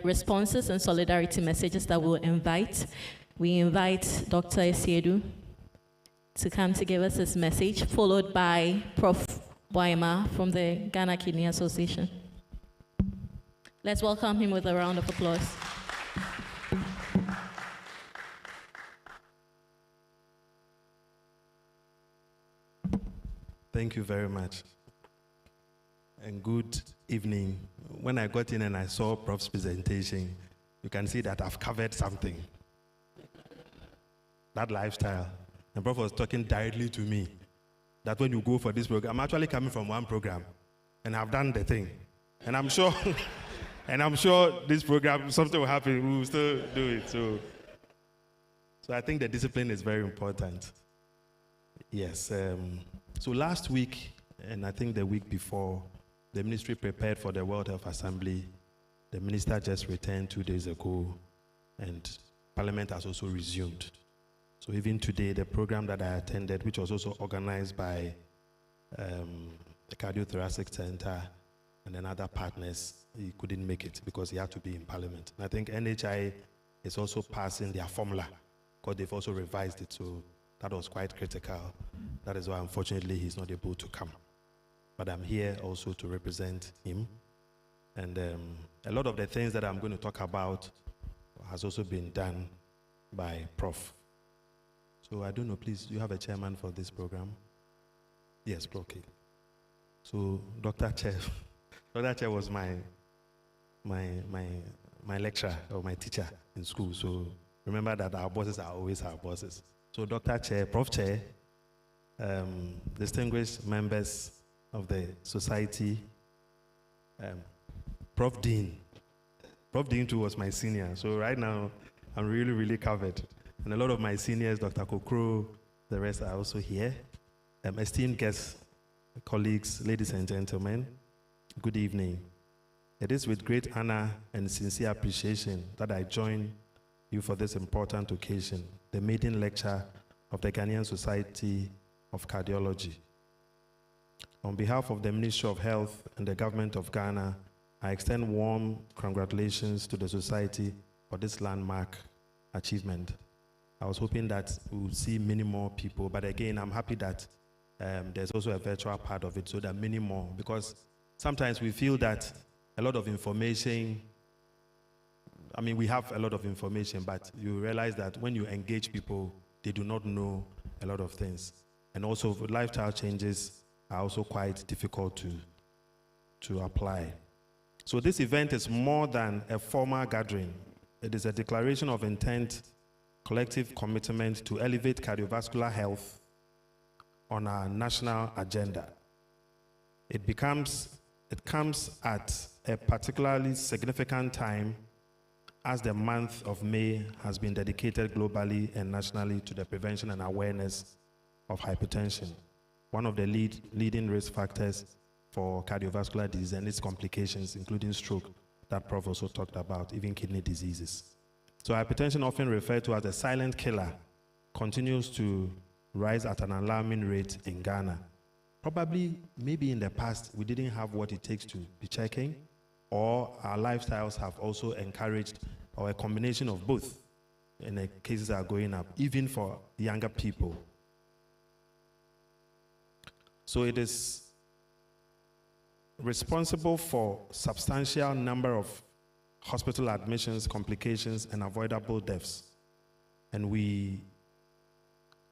responses and solidarity messages that we'll invite. We invite Dr. Esiedu to come to give us his message, followed by Prof. Boima from the Ghana Kidney Association. Let's welcome him with a round of applause. Thank you very much. And good evening. When I got in and I saw Prof's presentation, you can see that I've covered something. That lifestyle. And Prof was talking directly to me that when you go for this program, I'm actually coming from one program, and I've done the thing. And I'm sure, and I'm sure this program, something will happen, we will still do it. So I think the discipline is very important. Yes. So last week, and I think the week before, the ministry prepared for the World Health Assembly. The minister just returned 2 days ago, and Parliament has also resumed. So even today, the program that I attended, which was also organized by the Cardiothoracic Center and then other partners, he couldn't make it because he had to be in Parliament. And I think NHI is also passing their formula because they've also revised it, so that was quite critical. That is why, unfortunately, he's not able to come. But I'm here also to represent him. And a lot of the things that I'm going to talk about has also been done by Prof. So I don't know, please, do you have a chairman for this program? Yes, okay. So Dr. Che was my lecturer or my teacher in school. So remember that our bosses are always our bosses. So Dr. Che, Prof. Che, distinguished members of the society, Prof. Dean. Prof. Dean too was my senior. So right now, I'm really, really covered. And a lot of my seniors, Dr. Kokro, the rest are also here. Esteemed guests, colleagues, ladies and gentlemen, good evening. It is with great honor and sincere appreciation that I join you for this important occasion, the maiden lecture of the Ghanaian Society of Cardiology. On behalf of the Ministry of Health and the Government of Ghana, I extend warm congratulations to the Society for this landmark achievement. I was hoping that we would see many more people, but again, I'm happy that there's also a virtual part of it, so that many more, because sometimes we feel that a lot of information, I mean, we have a lot of information, but you realize that when you engage people, they do not know a lot of things. And also, lifestyle changes are also quite difficult to apply. So this event is more than a formal gathering. It is a declaration of intent, collective commitment to elevate cardiovascular health on our national agenda. It comes at a particularly significant time as the month of May has been dedicated globally and nationally to the prevention and awareness of hypertension, one of the leading risk factors for cardiovascular disease and its complications, including stroke, that Prof also talked about, even kidney diseases. So hypertension, often referred to as a silent killer, continues to rise at an alarming rate in Ghana. Probably, maybe in the past, we didn't have what it takes to be checking, or our lifestyles have also encouraged, or a combination of both, and the cases are going up, even for younger people. So it is responsible for substantial number of hospital admissions, complications, and avoidable deaths. And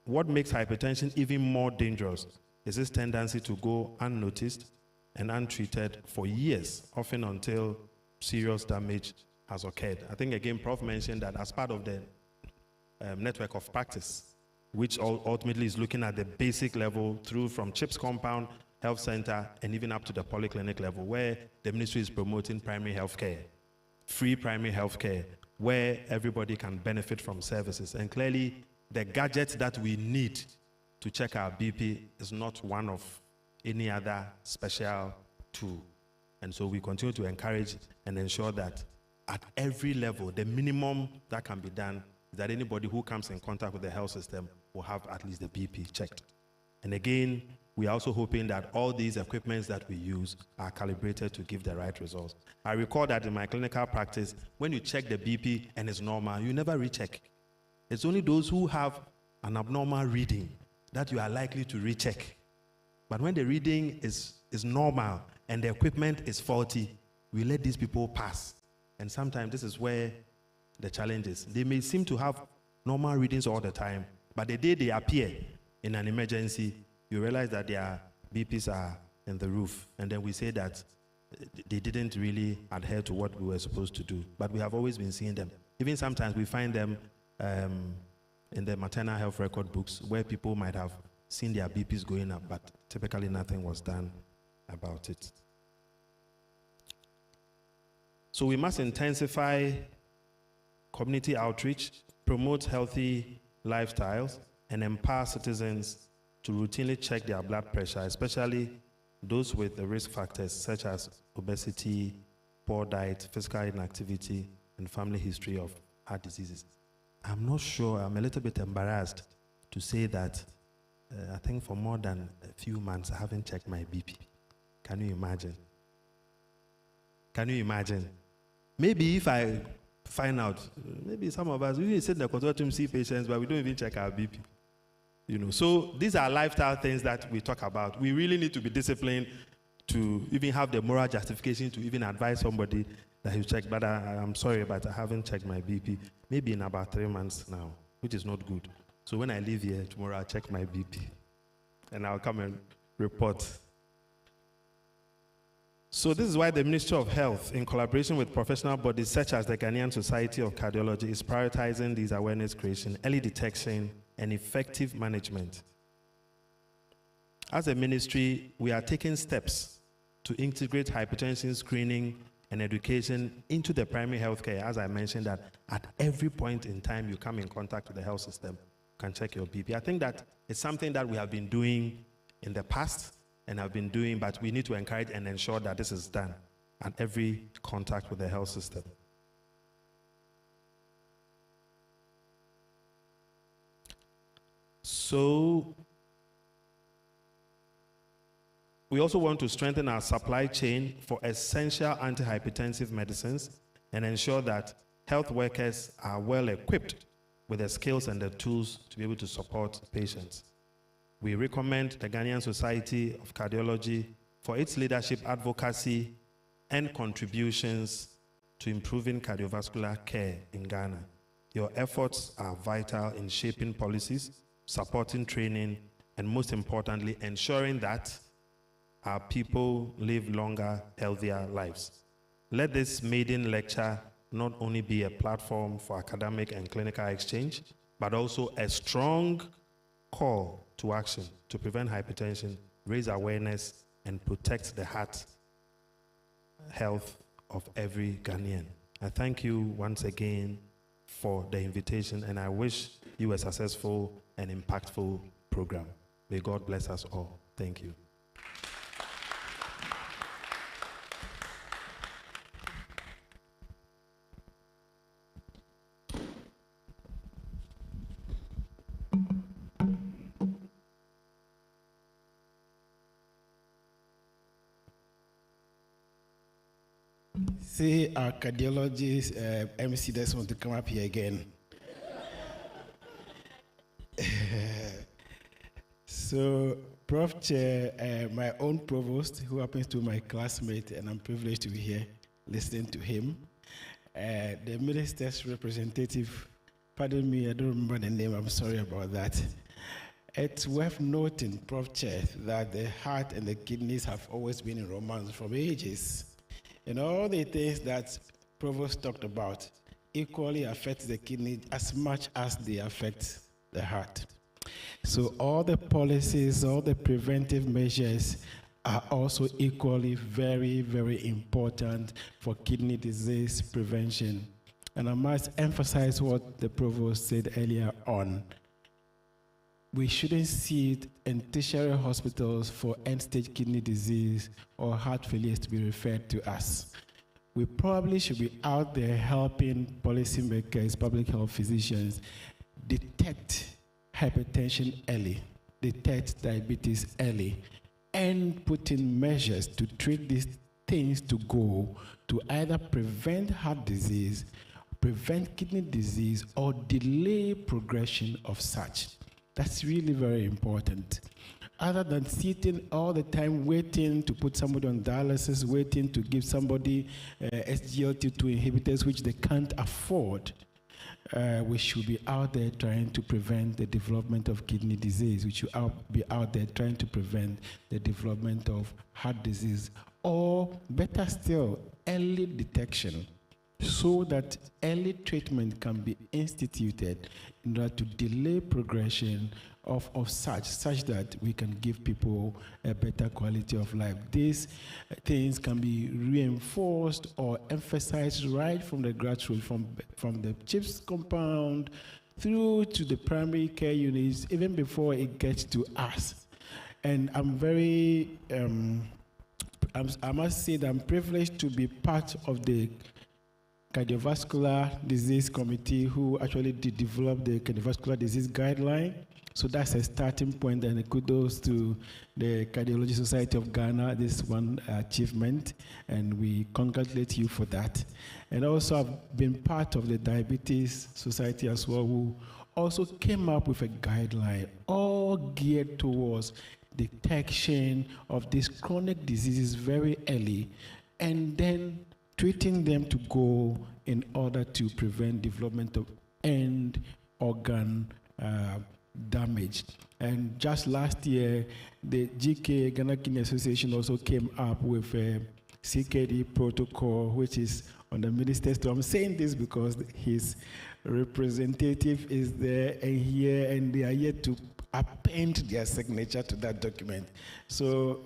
what makes hypertension even more dangerous is this tendency to go unnoticed and untreated for years, often until serious damage has occurred. I think, again, Prof mentioned that as part of the network of practice, which ultimately is looking at the basic level through from CHIPS compound, health center, and even up to the polyclinic level, where the ministry is promoting primary health care, free primary health care, where everybody can benefit from services. And clearly, the gadget that we need to check our BP is not one of any other special tool. And so we continue to encourage and ensure that at every level, the minimum that can be done is that anybody who comes in contact with the health system will have at least the BP checked. And again, we are also hoping that all these equipments that we use are calibrated to give the right results. I recall that in my clinical practice, when you check the BP and it's normal, you never recheck. It's only those who have an abnormal reading that you are likely to recheck. But when the reading is normal and the equipment is faulty, we let these people pass. And sometimes this is where the challenge is. They may seem to have normal readings all the time, but the day they appear in an emergency, you realize that their BPs are in the roof. And then we say that they didn't really adhere to what we were supposed to do. But we have always been seeing them. Even sometimes we find them in the maternal health record books where people might have seen their BPs going up, but typically nothing was done about it. So we must intensify community outreach, promote healthy lifestyles, and empower citizens to routinely check their blood pressure, especially those with the risk factors such as obesity, poor diet, physical inactivity, and family history of heart diseases. I'm not sure, I'm a little bit embarrassed to say that I think for more than a few months I haven't checked my BP. Can you imagine? Can you imagine? Maybe if I find out, maybe some of us, we sit in the consultation, see patients, but we don't even check our BP. You know, so these are lifestyle things that we talk about. We really need to be disciplined to even have the moral justification to even advise somebody that you check. But I'm sorry, but I haven't checked my BP. Maybe in about 3 months now, which is not good. So when I leave here tomorrow, I'll check my BP. And I'll come and report. So this is why the Ministry of Health, in collaboration with professional bodies such as the Ghanaian Society of Cardiology, is prioritizing these awareness creation, early detection, and effective management. As a ministry, we are taking steps to integrate hypertension screening and education into the primary health care. As I mentioned, that at every point in time you come in contact with the health system, you can check your BP. I think that it's something that we have been doing in the past and have been doing, but we need to encourage and ensure that this is done at every contact with the health system. So we also want to strengthen our supply chain for essential antihypertensive medicines and ensure that health workers are well equipped with the skills and the tools to be able to support patients. We recommend the Ghanaian Society of Cardiology for its leadership, advocacy, and contributions to improving cardiovascular care in Ghana. Your efforts are vital in shaping policies, supporting training, and most importantly, ensuring that our people live longer, healthier lives. Let this maiden lecture not only be a platform for academic and clinical exchange, but also a strong call to action to prevent hypertension, raise awareness, and protect the heart health of every Ghanaian. I thank you once again for the invitation, and I wish you a successful and impactful program. May God bless us all. Thank you. See, our cardiologist, MC, doesn't want to come up here again. So, Prof. Chair, my own provost, who happens to be my classmate, and I'm privileged to be here listening to him. The minister's representative, pardon me, I don't remember the name, I'm sorry about that. It's worth noting, Prof. Chair, that the heart and the kidneys have always been in romance from ages. And all the things that Provost talked about equally affect the kidney as much as they affect the heart. So all the policies, all the preventive measures are also equally very, very important for kidney disease prevention. And I must emphasize what the Provost said earlier on. We shouldn't sit in tertiary hospitals for end-stage kidney disease or heart failure to be referred to us. We probably should be out there helping policymakers, public health physicians, detect hypertension early, detect diabetes early, and put in measures to treat these things to go to either prevent heart disease, prevent kidney disease, or delay progression of such. That's really very important. Other than sitting all the time waiting to put somebody on dialysis, waiting to give somebody SGLT2 inhibitors, which they can't afford, we should be out there trying to prevent the development of kidney disease. We should be out there trying to prevent the development of heart disease, or better still, early detection, so that early treatment can be instituted in order to delay progression of such that we can give people a better quality of life. These things can be reinforced or emphasized right from the grassroots, from the chief's compound through to the primary care units, even before it gets to us. And I'm very, I must say that I'm privileged to be part of the cardiovascular disease committee who actually did develop the cardiovascular disease guideline. So that's a starting point, and kudos to the Cardiology Society of Ghana, this one achievement, and we congratulate you for that. And also I've been part of the Diabetes Society as well, who also came up with a guideline all geared towards detection of these chronic diseases very early, and then treating them to go in order to prevent development of end organ damage. And just last year, the GK, Ghana Kidney Association, also came up with a CKD protocol, which is on the minister's door. I'm saying this because his representative is there and here, and they are yet to append their signature to that document. So,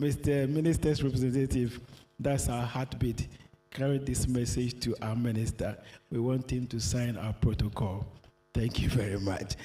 Mr. Minister's representative, that's our heartbeat. Carry this message to our minister. We want him to sign our protocol. Thank you very much.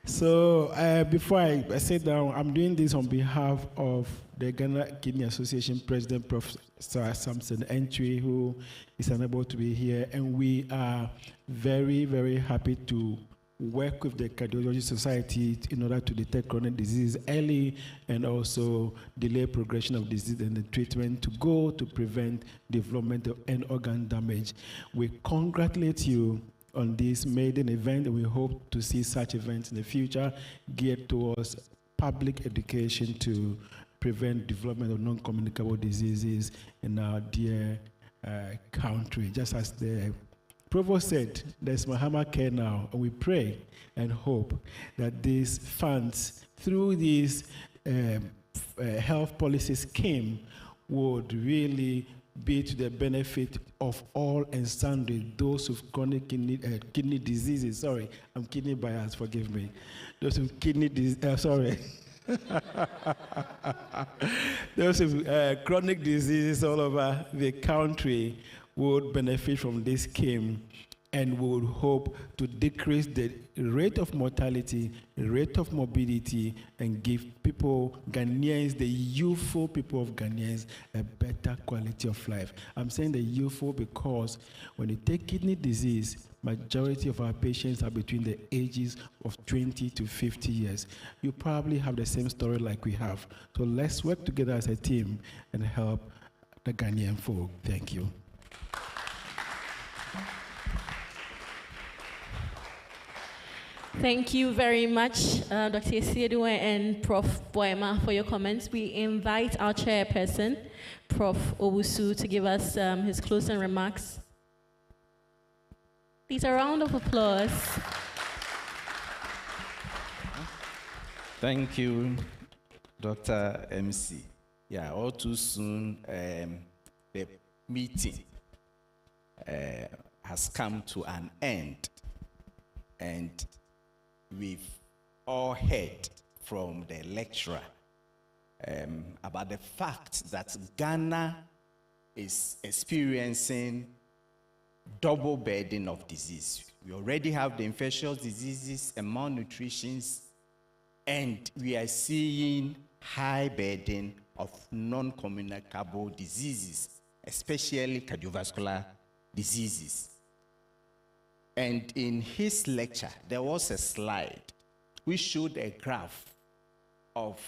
So before I sit down, I'm doing this on behalf of the Ghana Kidney Association President, Professor Samson Entry, who is unable to be here. And we are very, very happy to work with the Cardiology Society in order to detect chronic disease early and also delay progression of disease and the treatment to go to prevent development of end organ damage. We congratulate you on this maiden event, and we hope to see such events in the future geared towards public education to prevent development of non-communicable diseases in our dear country. Just as the Provost said, there's Mahama Care now, and we pray and hope that these funds, through these health policy scheme, would really be to the benefit of all and sundry, those with chronic kidney diseases. Sorry, I'm kidney biased, forgive me. Those with kidney disease, sorry. Those with chronic diseases all over the country would benefit from this scheme, and we would hope to decrease the rate of mortality, rate of morbidity, and give people, Ghanaians, the youthful people of Ghanaians, a better quality of life. I'm saying the youthful because when you take kidney disease, majority of our patients are between the ages of 20 to 50 years. You probably have the same story like we have. So let's work together as a team and help the Ghanaian folk. Thank you. Thank you very much, Dr. Esiedue and Prof. Boema, for your comments. We invite our chairperson, Prof. Owusu, to give us his closing remarks. Please, a round of applause. Thank you, Dr. MC. Yeah, all too soon, the meeting has come to an end, and we've all heard from the lecturer about the fact that Ghana is experiencing double burden of disease. We already have the infectious diseases and malnutrition, and we are seeing high burden of non-communicable diseases, especially cardiovascular diseases. And in his lecture, there was a slide which showed a graph of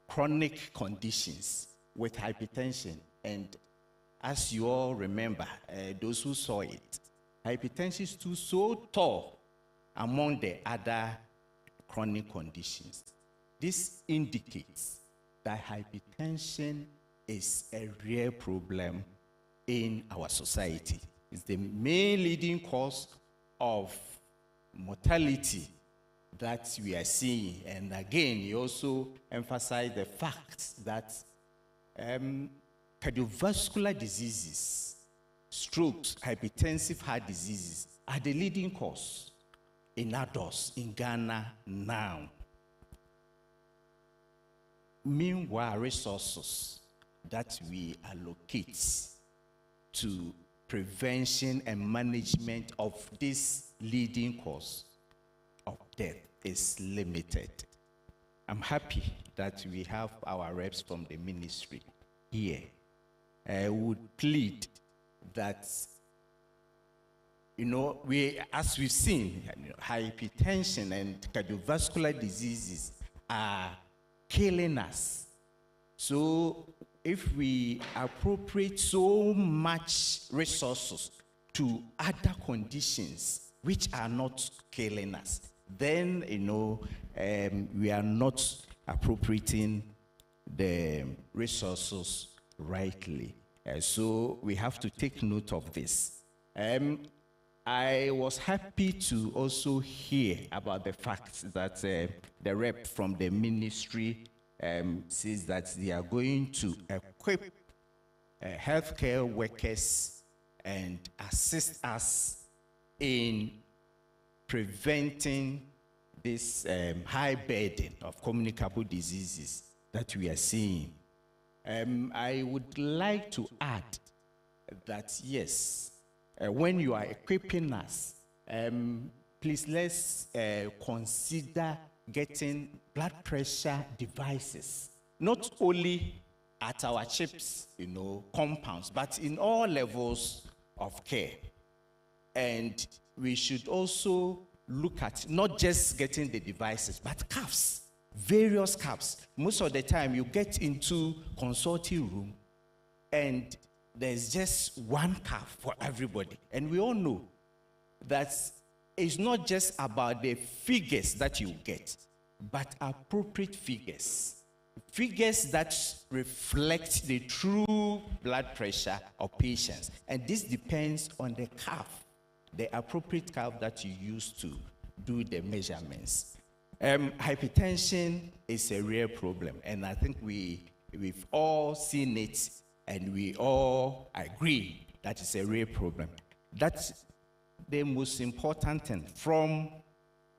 chronic conditions with hypertension. And as you all remember, those who saw it, hypertension stood so tall among the other chronic conditions. This indicates that hypertension is a real problem in our society. It's the main leading cause of mortality that we are seeing. And again, he also emphasized the fact that cardiovascular diseases strokes, hypertensive heart diseases are the leading cause in adults in Ghana now. Meanwhile, resources that we allocate to prevention and management of this leading cause of death is limited. I'm happy that we have our reps from the ministry here. I would plead that, as we've seen, hypertension and cardiovascular diseases are killing us. So if we appropriate so much resources to other conditions which are not killing us, then we are not appropriating the resources rightly. So we have to take note of this. I was happy to also hear about the fact that the rep from the ministry says that they are going to equip healthcare workers and assist us in preventing this high burden of communicable diseases that we are seeing. I would like to add that, yes, when you are equipping us, please let's consider getting blood pressure devices, not only at our CHIPS, compounds, but in all levels of care. And we should also look at not just getting the devices, but cuffs, various cuffs. Most of the time you get into consulting room and there's just one cuff for everybody. And we all know that it's not just about the figures that you get, but appropriate figures. Figures that reflect the true blood pressure of patients. And this depends on the cuff, the appropriate cuff that you use to do the measurements. Hypertension is a real problem, and I think we've all seen it, and we all agree that it's a real problem. That's the most important thing from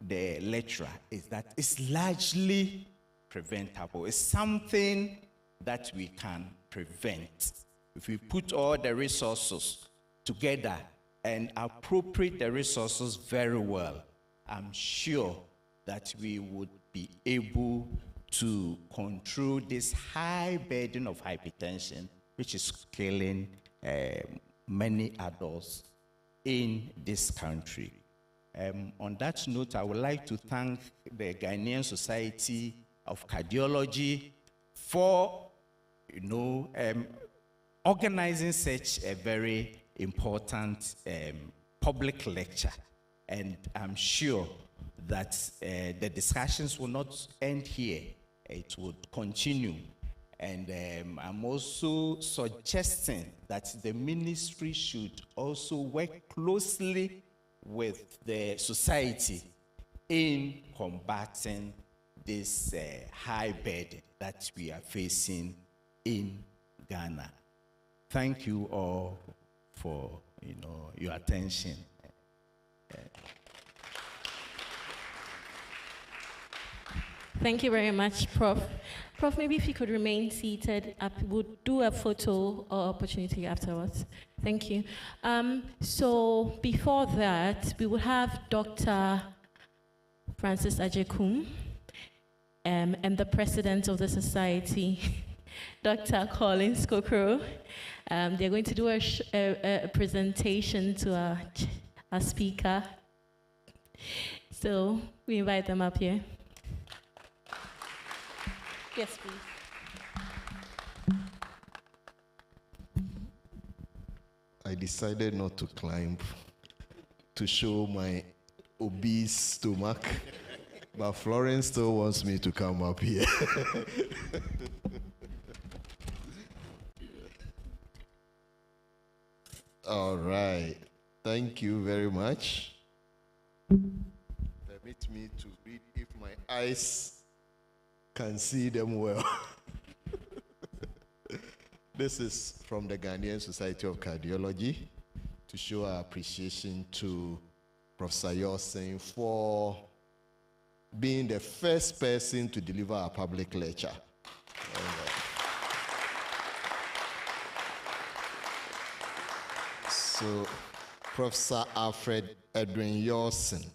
the lecturer, is that it's largely preventable. It's something that we can prevent. If we put all the resources together and appropriate the resources very well, I'm sure that we would be able to control this high burden of hypertension, which is killing many adults in this country. On that note, I would like to thank the Ghanaian Society of Cardiology for, organizing such a very important public lecture. And I'm sure that the discussions will not end here. It would continue. And I'm also suggesting that the ministry should also work closely with the society in combating this high burden that we are facing in Ghana. Thank you all for your attention. Thank you very much, Prof. Prof, maybe if you could remain seated, we'll do a photo opportunity afterwards. Thank you. So before that, we will have Dr. Francis Ajekum and the president of the society, Dr. Collins Kokro. They're going to do a presentation to our speaker. So we invite them up here. Yes, please. I decided not to climb to show my obese stomach, but Florence still wants me to come up here. All right. Thank you very much. Permit me to read if my eyes can see them well. This is from the Ghanaian Society of Cardiology. show our appreciation to Professor Yosin for being the first person to deliver a public lecture. So, Professor Alfred Edwin Yosin,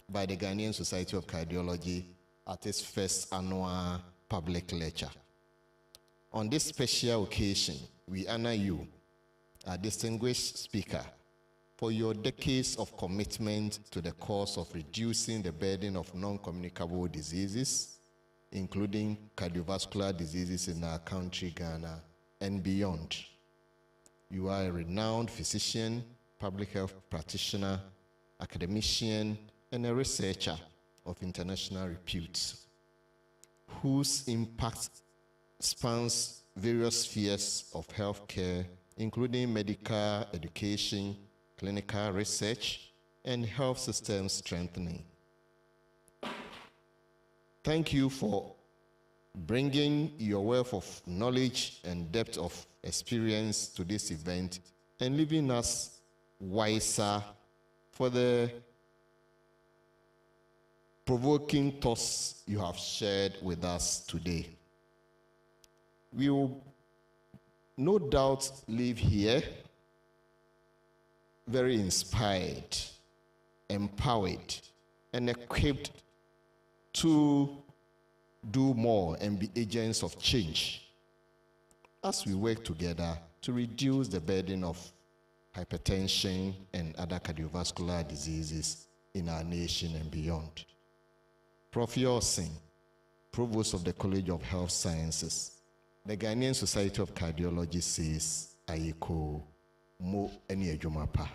by the Ghanaian Society of Cardiology, at his first annual public lecture. On this special occasion, we honor you, a distinguished speaker, for your decades of commitment to the cause of reducing the burden of non-communicable diseases, including cardiovascular diseases in our country, Ghana, and beyond. You are a renowned physician, public health practitioner, academician, and a researcher of international repute, whose impact spans various spheres of healthcare, including medical education, clinical research, and health system strengthening. Thank you for bringing your wealth of knowledge and depth of experience to this event and leaving us wiser for the provoking thoughts you have shared with us today. We will no doubt leave here very inspired, empowered, and equipped to do more and be agents of change as we work together to reduce the burden of hypertension and other cardiovascular diseases in our nation and beyond. Prof. Yosin, Provost of the College of Health Sciences, the Ghanaian Society of Cardiology says, Ayeko mo eni ejumapa.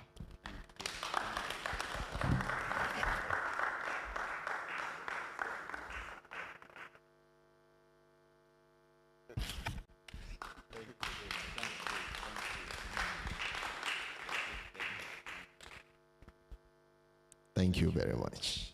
Thank you very much.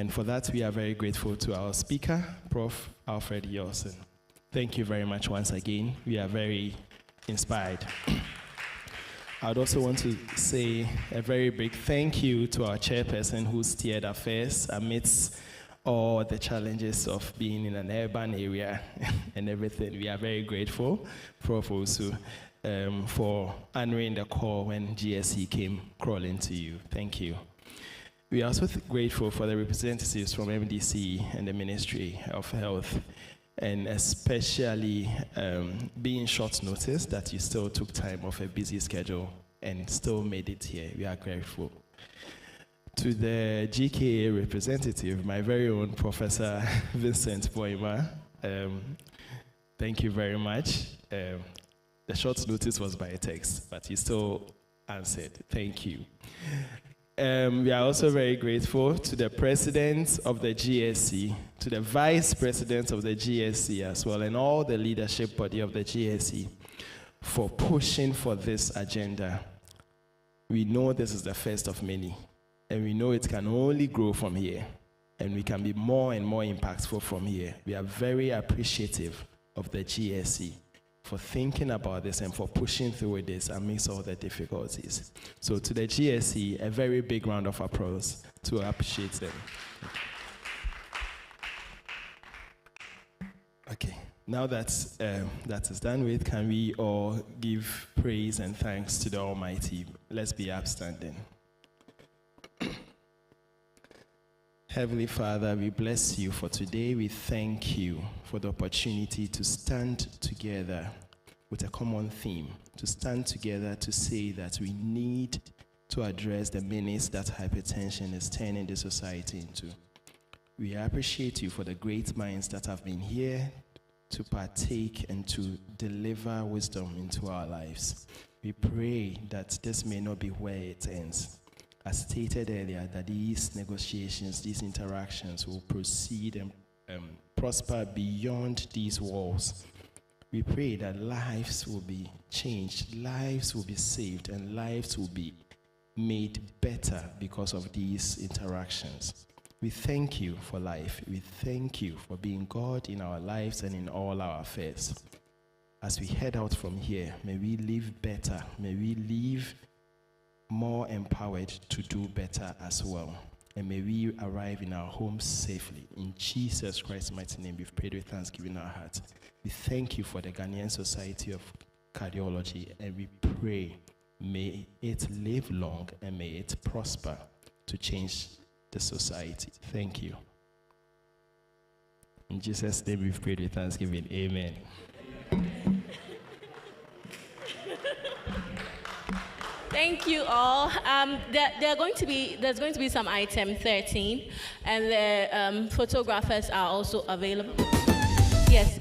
For that, we are very grateful to our speaker, Prof. Alfred Yosin. Thank you very much once again. We are very inspired. I would also want to say a very big thank you to our chairperson who steered affairs amidst all the challenges of being in an urban area and everything. We are very grateful, Prof. also, for honoring the call when GSE came crawling to you. Thank you. We are also grateful for the representatives from MDC and the Ministry of Health, and especially being short notice that you still took time off a busy schedule and still made it here. We are grateful. To the GKA representative, my very own Professor Vincent Boima, thank you very much. The short notice was by text, but you still answered. Thank you. We are also very grateful to the president of the GSC, to the vice president of the GSC as well, and all the leadership body of the GSC for pushing for this agenda. We know this is the first of many, and we know it can only grow from here, and we can be more and more impactful from here. We are very appreciative of the GSC for thinking about this and for pushing through this amidst all the difficulties. So to the GSC, a very big round of applause to appreciate them. Okay, now that that is done with, can we all give praise and thanks to the Almighty? Let's be upstanding. Heavenly Father, we bless you for today. We thank you for the opportunity to stand together with a common theme, to stand together to say that we need to address the menace that hypertension is turning the society into. We appreciate you for the great minds that have been here to partake and to deliver wisdom into our lives. We pray that this may not be where it ends. As stated earlier, that these negotiations, these interactions will proceed and prosper beyond these walls. We pray that lives will be changed, lives will be saved, and lives will be made better because of these interactions. We thank you for life. We thank you for being God in our lives and in all our affairs. As we head out from here, may we live better. May we live more empowered to do better as well. And may we arrive in our homes safely. In Jesus Christ's mighty name, we've prayed with thanksgiving in our hearts. We thank you for the Ghanaian Society of Cardiology, and we pray, may it live long and may it prosper to change the society. Thank you. In Jesus' name, we've prayed with thanksgiving. Amen. Thank you all. There's going to be some item 13, and the photographers are also available. Yes.